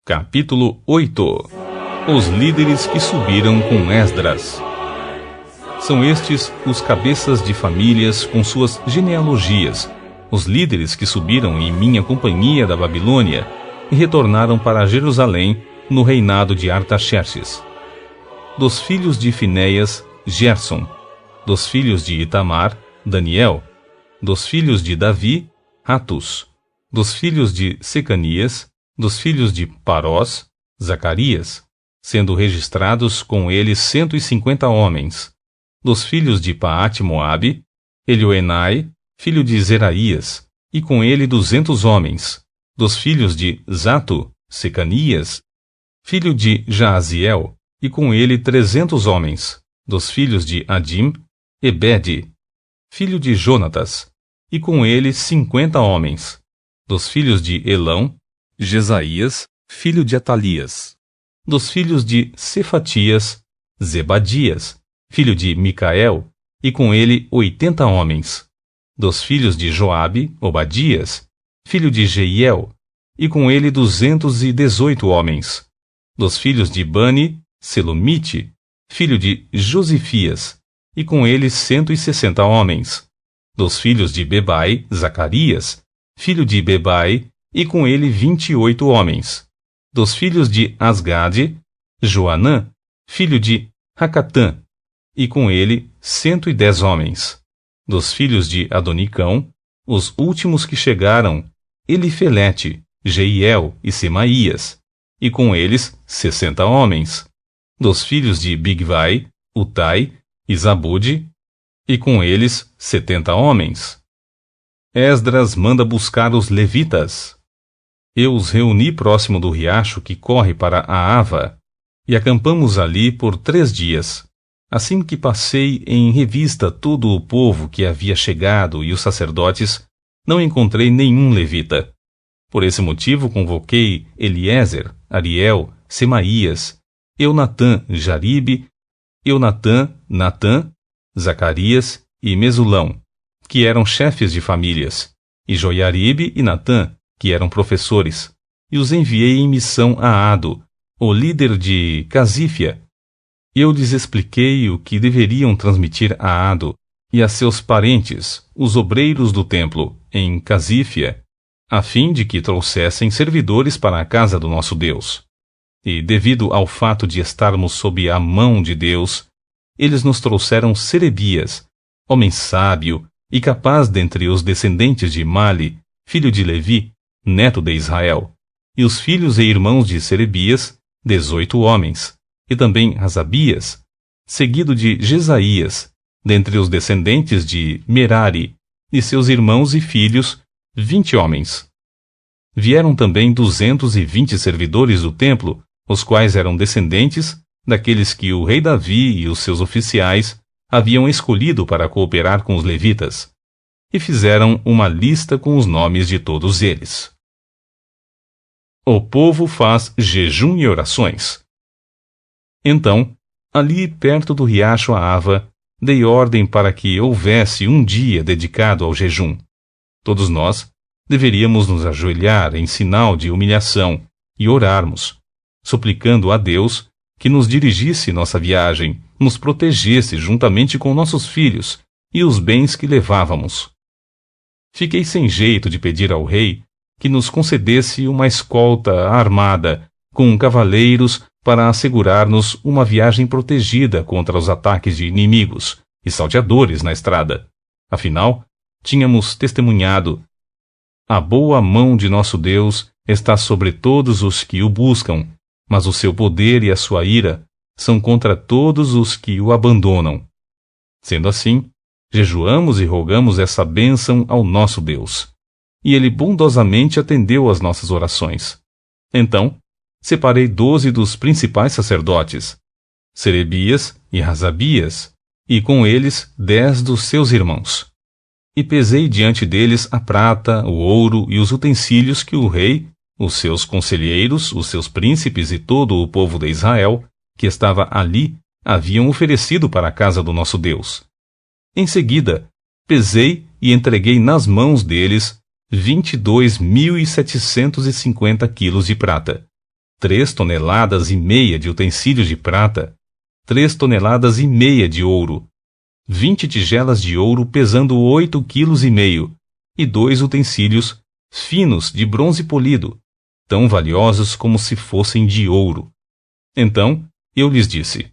Capítulo 8. Os líderes que subiram com Esdras. São estes os cabeças de famílias com suas genealogias, os líderes que subiram em minha companhia da Babilônia e retornaram para Jerusalém no reinado de Artaxerxes. Dos filhos de Finéias, Gerson. Dos filhos de Itamar, Daniel. Dos filhos de Davi, Ratus. Dos filhos de Secanias, dos filhos de Parós, Zacarias, sendo registrados com ele 150 homens. Dos filhos de Paate-Moabe, Elioenai, filho de Zeraías, e com ele 200 homens. Dos filhos de Zato, Secanias, filho de Jaaziel, e com ele 300 homens. Dos filhos de Adim, Ebede, filho de Jonatas, e com ele 50 homens. Dos filhos de Elão, Jesaías, filho de Atalias. Dos filhos de Cefatias, Zebadias, filho de Micael, e com ele 80 homens. Dos filhos de Joabe, Obadias, filho de Jeiel, e com ele 218 homens. Dos filhos de Bani, Selomite, filho de Josifias, e com ele 160 homens. Dos filhos de Bebai, Zacarias, filho de Bebai, e com ele 28 homens. Dos filhos de Asgade, Joanã, filho de Racatã, e com ele 110 homens. Dos filhos de Adonicão, os últimos que chegaram, Elifelete, Jeiel e Semaías, e com eles 60 homens. Dos filhos de Bigvai, Utai e Zabude, e com eles 70 homens. Esdras manda buscar os levitas. Eu os reuni próximo do riacho que corre para a Ava, e acampamos ali por 3 dias. Assim que passei em revista todo o povo que havia chegado e os sacerdotes, não encontrei nenhum levita. Por esse motivo convoquei Eliezer, Ariel, Semaías, Eunatã, Jaribe, Eunatã, Natã, Zacarias e Mesulão, que eram chefes de famílias, e Joiaribe e Natã, que eram professores, e os enviei em missão a Ado, o líder de Casífia. Eu lhes expliquei o que deveriam transmitir a Ado e a seus parentes, os obreiros do templo, em Casífia, a fim de que trouxessem servidores para a casa do nosso Deus. E, devido ao fato de estarmos sob a mão de Deus, eles nos trouxeram Serebias, homem sábio e capaz dentre os descendentes de Mali, filho de Levi, neto de Israel, e os filhos e irmãos de Serebias, 18 homens, e também Razabias, seguido de Jesaías, dentre os descendentes de Merari, e seus irmãos e filhos, 20 homens. Vieram também 220 servidores do templo, os quais eram descendentes daqueles que o rei Davi e os seus oficiais haviam escolhido para cooperar com os levitas, e fizeram uma lista com os nomes de todos eles. O povo faz jejum e orações. Então, ali perto do riacho Ava, dei ordem para que houvesse um dia dedicado ao jejum. Todos nós deveríamos nos ajoelhar em sinal de humilhação e orarmos, suplicando a Deus que nos dirigisse nossa viagem, nos protegesse juntamente com nossos filhos e os bens que levávamos. Fiquei sem jeito de pedir ao rei que nos concedesse uma escolta armada, com cavaleiros para assegurar-nos uma viagem protegida contra os ataques de inimigos e salteadores na estrada. Afinal, tínhamos testemunhado: a boa mão de nosso Deus está sobre todos os que o buscam, mas o seu poder e a sua ira são contra todos os que o abandonam. Sendo assim, jejuamos e rogamos essa bênção ao nosso Deus. E ele bondosamente atendeu às nossas orações. Então, separei 12 dos principais sacerdotes, Serebias e Razabias, e com eles 10 dos seus irmãos. E pesei diante deles a prata, o ouro e os utensílios que o rei Os seus conselheiros, os seus príncipes e todo o povo de Israel, que estava ali, haviam oferecido para a casa do nosso Deus. Em seguida, pesei e entreguei nas mãos deles 22.750 quilos de prata, 3,5 toneladas de utensílios de prata, 3,5 toneladas de ouro, 20 tigelas de ouro pesando 8,5 quilos e 2 utensílios finos de bronze polido, tão valiosos como se fossem de ouro. Então eu lhes disse: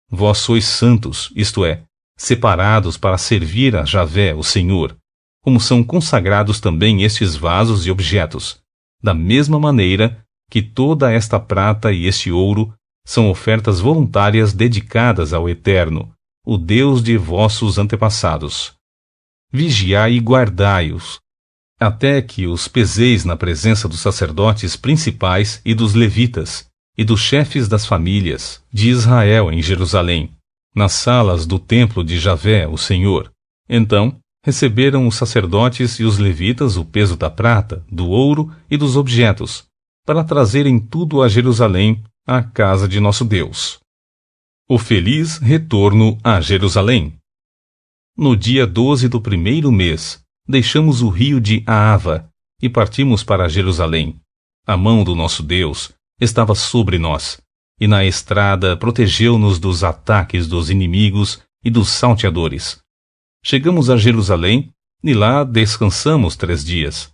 Vós sois santos, isto é, separados para servir a Javé, o Senhor, como são consagrados também estes vasos e objetos, da mesma maneira que toda esta prata e este ouro são ofertas voluntárias dedicadas ao Eterno, o Deus de vossos antepassados. Vigiai e guardai-os, até que os peseis na presença dos sacerdotes principais e dos levitas, e dos chefes das famílias de Israel em Jerusalém, nas salas do templo de Javé, o Senhor. Então receberam os sacerdotes e os levitas o peso da prata, do ouro e dos objetos, para trazerem tudo a Jerusalém, à casa de nosso Deus. O feliz retorno a Jerusalém. No dia 12 do primeiro mês, deixamos o rio de Ahava e partimos para Jerusalém. A mão do nosso Deus estava sobre nós, e na estrada protegeu-nos dos ataques dos inimigos e dos salteadores. Chegamos a Jerusalém e lá descansamos 3 dias.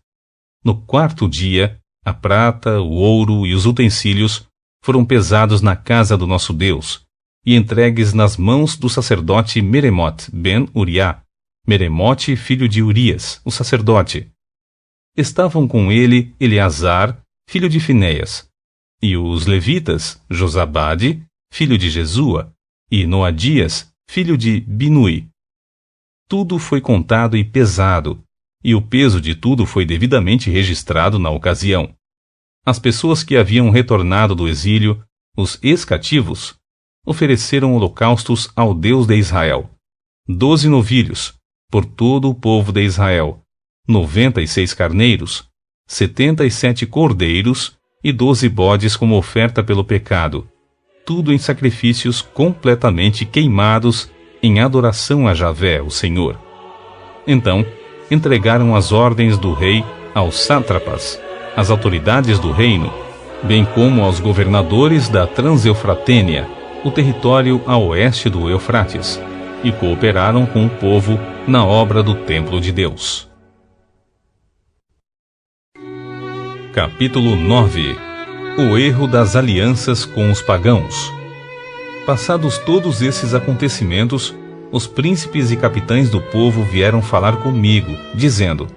No 4º dia, a prata, o ouro e os utensílios foram pesados na casa do nosso Deus e entregues nas mãos do sacerdote Meremote ben Uriá, Meremote filho de Urias, o sacerdote. Estavam com ele Eleazar, filho de Finéias, e os levitas, Josabade, filho de Jesua, e Noadias, filho de Binui. Tudo foi contado e pesado, e o peso de tudo foi devidamente registrado na ocasião. As pessoas que haviam retornado do exílio, os ex-cativos, ofereceram holocaustos ao Deus de Israel. 12 novilhos, por todo o povo de Israel, 96 carneiros, 77 cordeiros e 12 bodes como oferta pelo pecado, tudo em sacrifícios completamente queimados em adoração a Javé, o Senhor. Então, entregaram as ordens do rei aos sátrapas, às autoridades do reino, bem como aos governadores da Transeufratênia, o território a oeste do Eufrates, e cooperaram com o povo na obra do templo de Deus. Capítulo 9. O erro das alianças com os pagãos. Passados todos esses acontecimentos, os príncipes e capitães do povo vieram falar comigo, dizendo: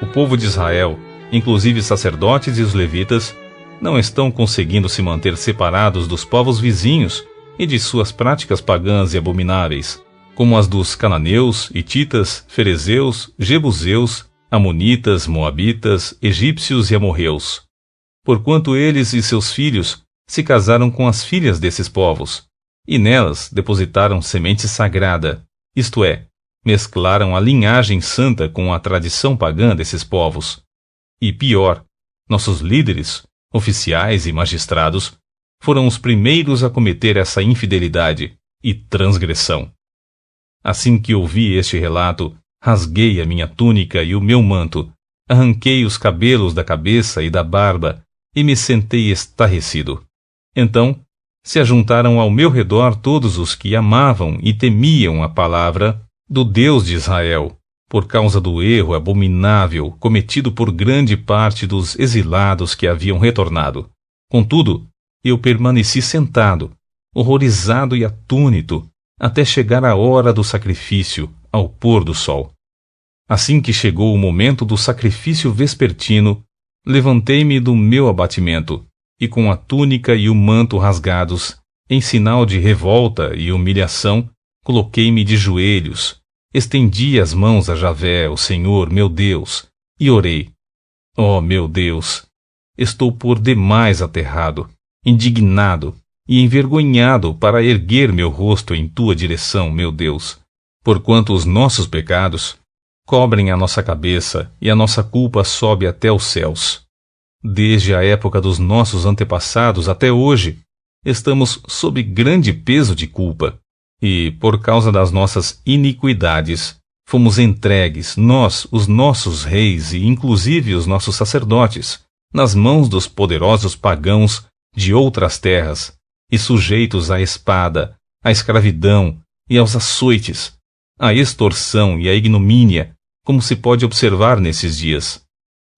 O povo de Israel, inclusive sacerdotes e os levitas, não estão conseguindo se manter separados dos povos vizinhos e de suas práticas pagãs e abomináveis, como as dos cananeus, hititas, ferezeus, jebuseus, amonitas, moabitas, egípcios e amorreus. Porquanto eles e seus filhos se casaram com as filhas desses povos, e nelas depositaram semente sagrada, isto é, mesclaram a linhagem santa com a tradição pagã desses povos. E pior, nossos líderes, oficiais e magistrados, foram os primeiros a cometer essa infidelidade e transgressão. Assim que ouvi este relato, rasguei a minha túnica e o meu manto, arranquei os cabelos da cabeça e da barba e me sentei estarrecido. Então se ajuntaram ao meu redor todos os que amavam e temiam a palavra do Deus de Israel, por causa do erro abominável cometido por grande parte dos exilados que haviam retornado. Contudo, eu permaneci sentado, horrorizado e atônito, até chegar a hora do sacrifício, ao pôr do sol. Assim que chegou o momento do sacrifício vespertino, levantei-me do meu abatimento, e com a túnica e o manto rasgados, em sinal de revolta e humilhação, coloquei-me de joelhos, estendi as mãos a Javé, o Senhor, meu Deus, e orei: Ó meu Deus, estou por demais aterrado, indignado e envergonhado para erguer meu rosto em tua direção, meu Deus, porquanto os nossos pecados cobrem a nossa cabeça e a nossa culpa sobe até os céus. Desde a época dos nossos antepassados até hoje, estamos sob grande peso de culpa, e, por causa das nossas iniquidades, fomos entregues, nós, os nossos reis e inclusive os nossos sacerdotes, nas mãos dos poderosos pagãos de outras terras, e sujeitos à espada, à escravidão e aos açoites, à extorsão e à ignomínia, como se pode observar nesses dias.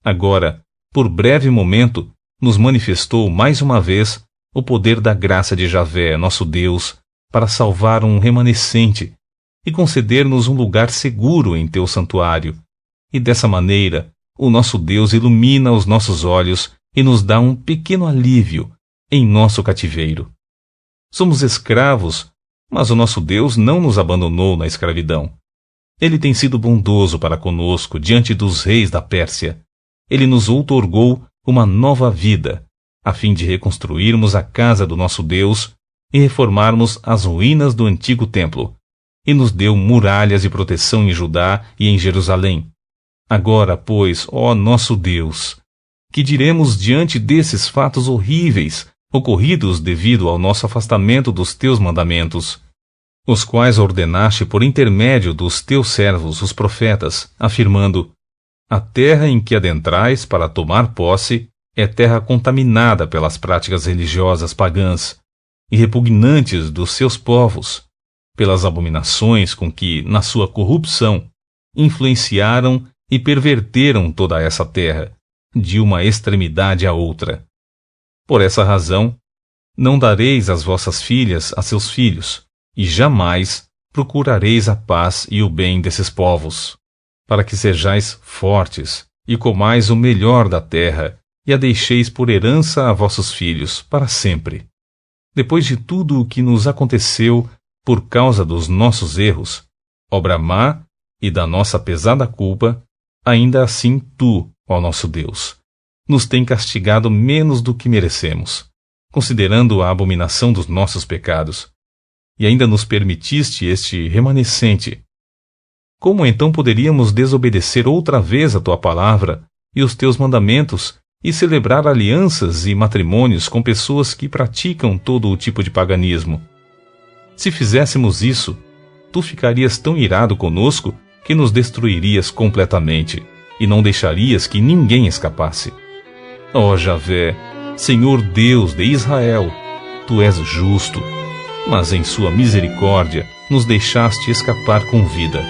Agora, por breve momento, nos manifestou mais uma vez o poder da graça de Javé, nosso Deus, para salvar um remanescente e conceder-nos um lugar seguro em teu santuário. E dessa maneira, o nosso Deus ilumina os nossos olhos e nos dá um pequeno alívio em nosso cativeiro. Somos escravos, mas o nosso Deus não nos abandonou na escravidão. Ele tem sido bondoso para conosco diante dos reis da Pérsia. Ele nos outorgou uma nova vida, a fim de reconstruirmos a casa do nosso Deus e reformarmos as ruínas do antigo templo, e nos deu muralhas de proteção em Judá e em Jerusalém. Agora, pois, ó nosso Deus, que diremos diante desses fatos horríveis ocorridos devido ao nosso afastamento dos teus mandamentos, os quais ordenaste por intermédio dos teus servos, os profetas, afirmando: a terra em que adentrais para tomar posse é terra contaminada pelas práticas religiosas pagãs e repugnantes dos seus povos, pelas abominações com que, na sua corrupção, influenciaram e perverteram toda essa terra, de uma extremidade à outra. Por essa razão, não dareis as vossas filhas a seus filhos, e jamais procurareis a paz e o bem desses povos, para que sejais fortes e comais o melhor da terra, e a deixeis por herança a vossos filhos para sempre. Depois de tudo o que nos aconteceu por causa dos nossos erros, obra má e da nossa pesada culpa, ainda assim tu, ó nosso Deus, nos tem castigado menos do que merecemos, considerando a abominação dos nossos pecados, e ainda nos permitiste este remanescente. Como então poderíamos desobedecer outra vez a tua palavra e os teus mandamentos e celebrar alianças e matrimônios com pessoas que praticam todo o tipo de paganismo? Se fizéssemos isso, tu ficarias tão irado conosco que nos destruirias completamente e não deixarias que ninguém escapasse. Ó Javé, Senhor Deus de Israel, tu és justo, mas em sua misericórdia nos deixaste escapar com vida,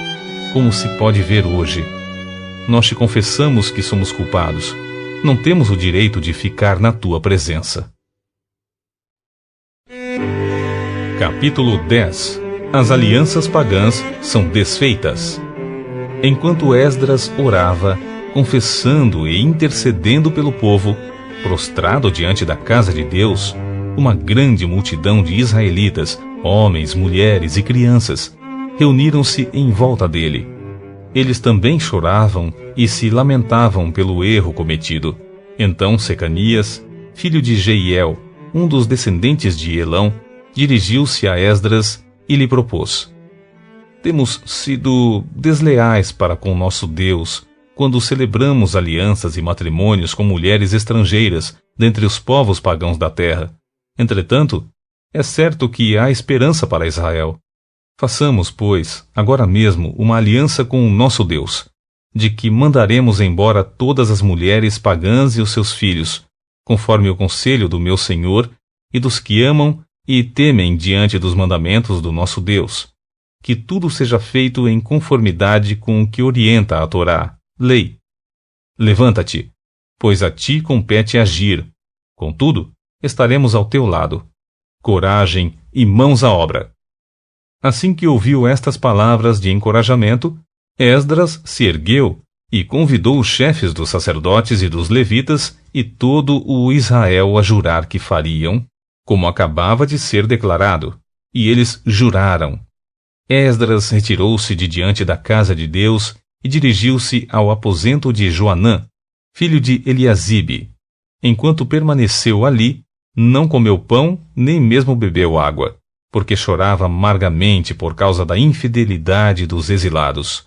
como se pode ver hoje. Nós te confessamos que somos culpados. Não temos o direito de ficar na tua presença. Capítulo 10. As alianças pagãs são desfeitas. Enquanto Esdras orava, confessando e intercedendo pelo povo, prostrado diante da casa de Deus, uma grande multidão de israelitas, homens, mulheres e crianças, reuniram-se em volta dele. Eles também choravam e se lamentavam pelo erro cometido. Então Secanias, filho de Jeiel, um dos descendentes de Elão, dirigiu-se a Esdras e lhe propôs: temos sido desleais para com nosso Deus quando celebramos alianças e matrimônios com mulheres estrangeiras dentre os povos pagãos da terra. Entretanto, é certo que há esperança para Israel. Façamos, pois, agora mesmo uma aliança com o nosso Deus, de que mandaremos embora todas as mulheres pagãs e os seus filhos, conforme o conselho do meu Senhor e dos que amam e temem diante dos mandamentos do nosso Deus. Que tudo seja feito em conformidade com o que orienta a Torá, lei. Levanta-te, pois a ti compete agir. Contudo, estaremos ao teu lado. Coragem e mãos à obra. Assim que ouviu estas palavras de encorajamento, Esdras se ergueu e convidou os chefes dos sacerdotes e dos levitas e todo o Israel a jurar que fariam, como acabava de ser declarado, e eles juraram. Esdras retirou-se de diante da casa de Deus e dirigiu-se ao aposento de Joanã, filho de Eliasibe. Enquanto permaneceu ali, não comeu pão, nem mesmo bebeu água, porque chorava amargamente por causa da infidelidade dos exilados.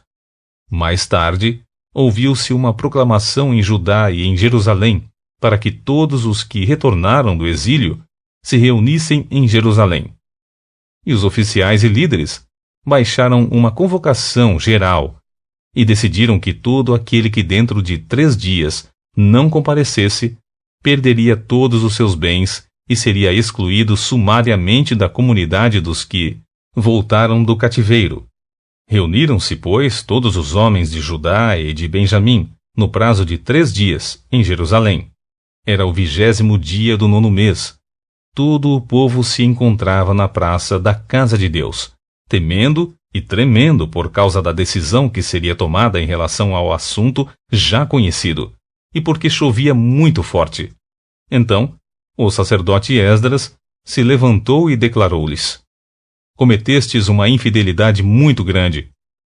Mais tarde, ouviu-se uma proclamação em Judá e em Jerusalém, para que todos os que retornaram do exílio se reunissem em Jerusalém. E os oficiais e líderes baixaram uma convocação geral e decidiram que todo aquele que dentro de 3 dias não comparecesse perderia todos os seus bens e seria excluído sumariamente da comunidade dos que voltaram do cativeiro. Reuniram-se, pois, todos os homens de Judá e de Benjamim, no prazo de 3 dias, em Jerusalém. Era o 20º dia do 9º mês. Todo o povo se encontrava na praça da casa de Deus, temendo e tremendo por causa da decisão que seria tomada em relação ao assunto já conhecido, e porque chovia muito forte. Então, o sacerdote Esdras se levantou e declarou-lhes: Cometestes uma infidelidade muito grande,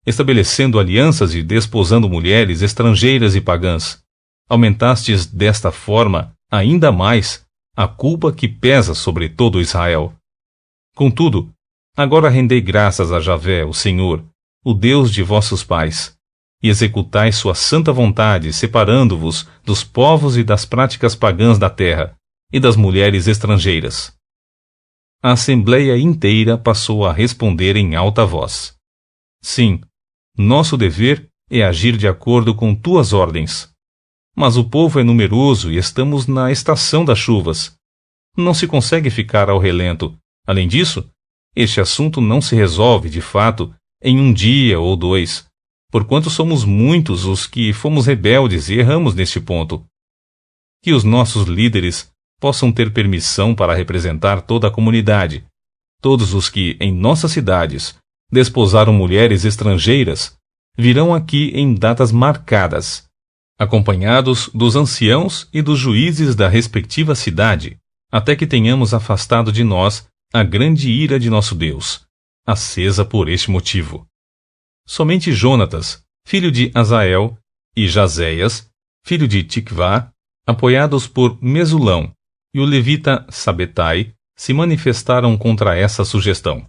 estabelecendo alianças e desposando mulheres estrangeiras e pagãs. Aumentastes desta forma ainda mais a culpa que pesa sobre todo Israel. Contudo, agora rendei graças a Javé, o Senhor, o Deus de vossos pais, e executai sua santa vontade, separando-vos dos povos e das práticas pagãs da terra, e das mulheres estrangeiras. A assembleia inteira passou a responder em alta voz: Sim, nosso dever é agir de acordo com tuas ordens. Mas o povo é numeroso e estamos na estação das chuvas. Não se consegue ficar ao relento. Além disso, este assunto não se resolve, de fato, em 1 dia ou 2, porquanto somos muitos os que fomos rebeldes e erramos neste ponto. Que os nossos líderes possam ter permissão para representar toda a comunidade. Todos os que, em nossas cidades, desposaram mulheres estrangeiras, virão aqui em datas marcadas, acompanhados dos anciãos e dos juízes da respectiva cidade, até que tenhamos afastado de nós a grande ira de nosso Deus, acesa por este motivo. Somente Jonatas, filho de Azael, e Jazéias, filho de Tikvá, apoiados por Mesulão, e o levita Sabetai, se manifestaram contra essa sugestão.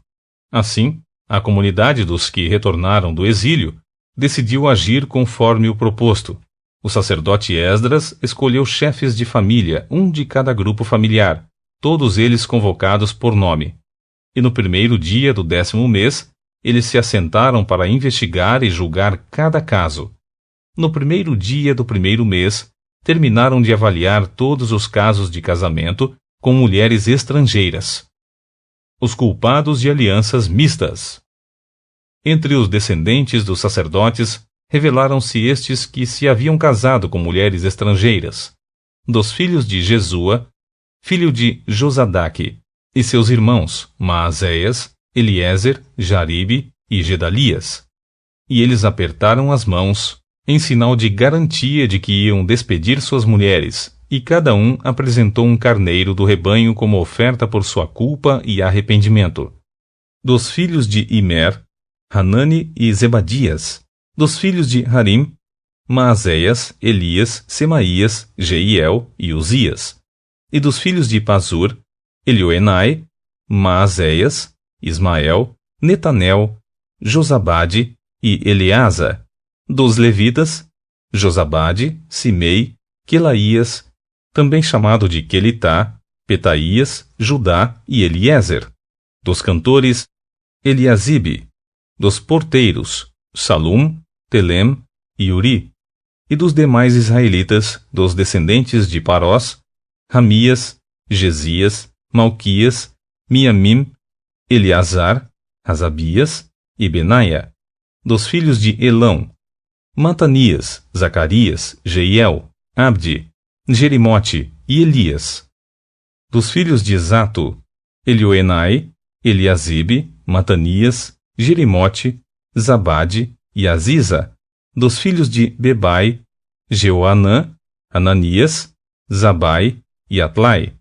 Assim, a comunidade dos que retornaram do exílio decidiu agir conforme o proposto. O sacerdote Esdras escolheu chefes de família, um de cada grupo familiar, todos eles convocados por nome. E no 1º dia do 10º mês, eles se assentaram para investigar e julgar cada caso. No 1º dia do 1º mês, terminaram de avaliar todos os casos de casamento com mulheres estrangeiras. Os culpados de alianças mistas. Entre os descendentes dos sacerdotes, revelaram-se estes que se haviam casado com mulheres estrangeiras. Dos filhos de Jesua, filho de Josadaque, e seus irmãos, Maazéias, Eliezer, Jaribe e Gedalias. E eles apertaram as mãos, em sinal de garantia de que iam despedir suas mulheres, e cada um apresentou um carneiro do rebanho como oferta por sua culpa e arrependimento. Dos filhos de Imer, Hanani e Zebadias. Dos filhos de Harim, Maazéias, Elias, Semaías, Jeiel e Uzias. E dos filhos de Pazur, Elioenai, Maazéias, Ismael, Netanel, Josabade e Eleasa. Dos levitas, Josabade, Simei, Quelaías, também chamado de Quelitá, Petaías, Judá e Eliezer. Dos cantores, Eliasibe. Dos porteiros, Salum, Telem e Uri. E dos demais israelitas, dos descendentes de Parós, Ramias, Gesias, Malquias, Miamim, Eleazar, Razabias e Benaia. Dos filhos de Elão, Matanias, Zacarias, Jeiel, Abdi, Jerimote e Elias. Dos filhos de Zato, Elioenai, Eliasibe, Matanias, Jerimote, Zabade e Aziza. Dos filhos de Bebai, Jeoanã, Ananias, Zabai e Atlai.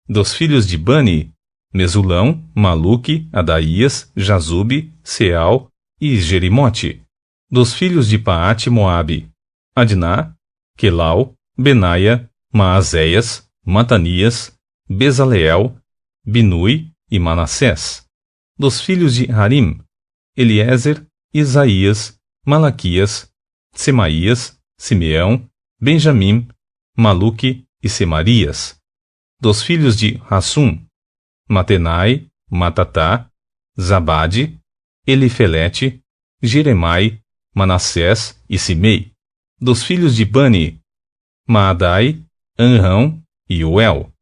Dos filhos de Bani, Mesulão, Maluque, Adaías, Jazube, Seal e Jerimote. Dos filhos de Paate Moabe, Adná, Quelau, Benaia, Maazéias, Matanias, Bezaleel, Binui e Manassés. Dos filhos de Harim, Eliezer, Isaías, Malaquias, Semaías, Simeão, Benjamim, Maluque e Semarias. Dos filhos de Hassum: Matenai, Matatá, Zabade, Elifelete, Jeremai, Manassés e Simei. Dos filhos de Bani: Maadai, Anrão e Uel.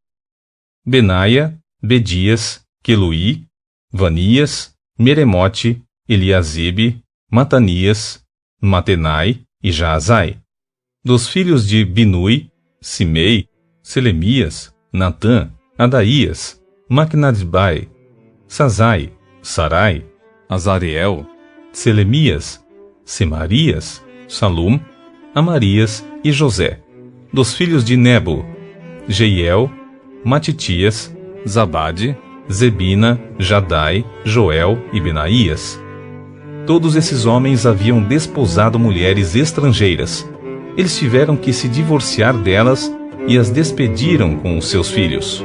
Benaia, Bedias, Queluí, Vanias, Meremote, Eliasibe, Matanias, Matenai e Jaazai. Dos filhos de Binui: Simei, Selemias, Natã, Adaías, Maquinadbai, Sazai, Sarai, Azareel, Selemias, Semarias, Salum, Amarias e José. Dos filhos de Nebo: Jeiel, Matitias, Zabade, Zebina, Jadai, Joel e Benaías. Todos esses homens haviam desposado mulheres estrangeiras. Eles tiveram que se divorciar delas e as despediram com os seus filhos.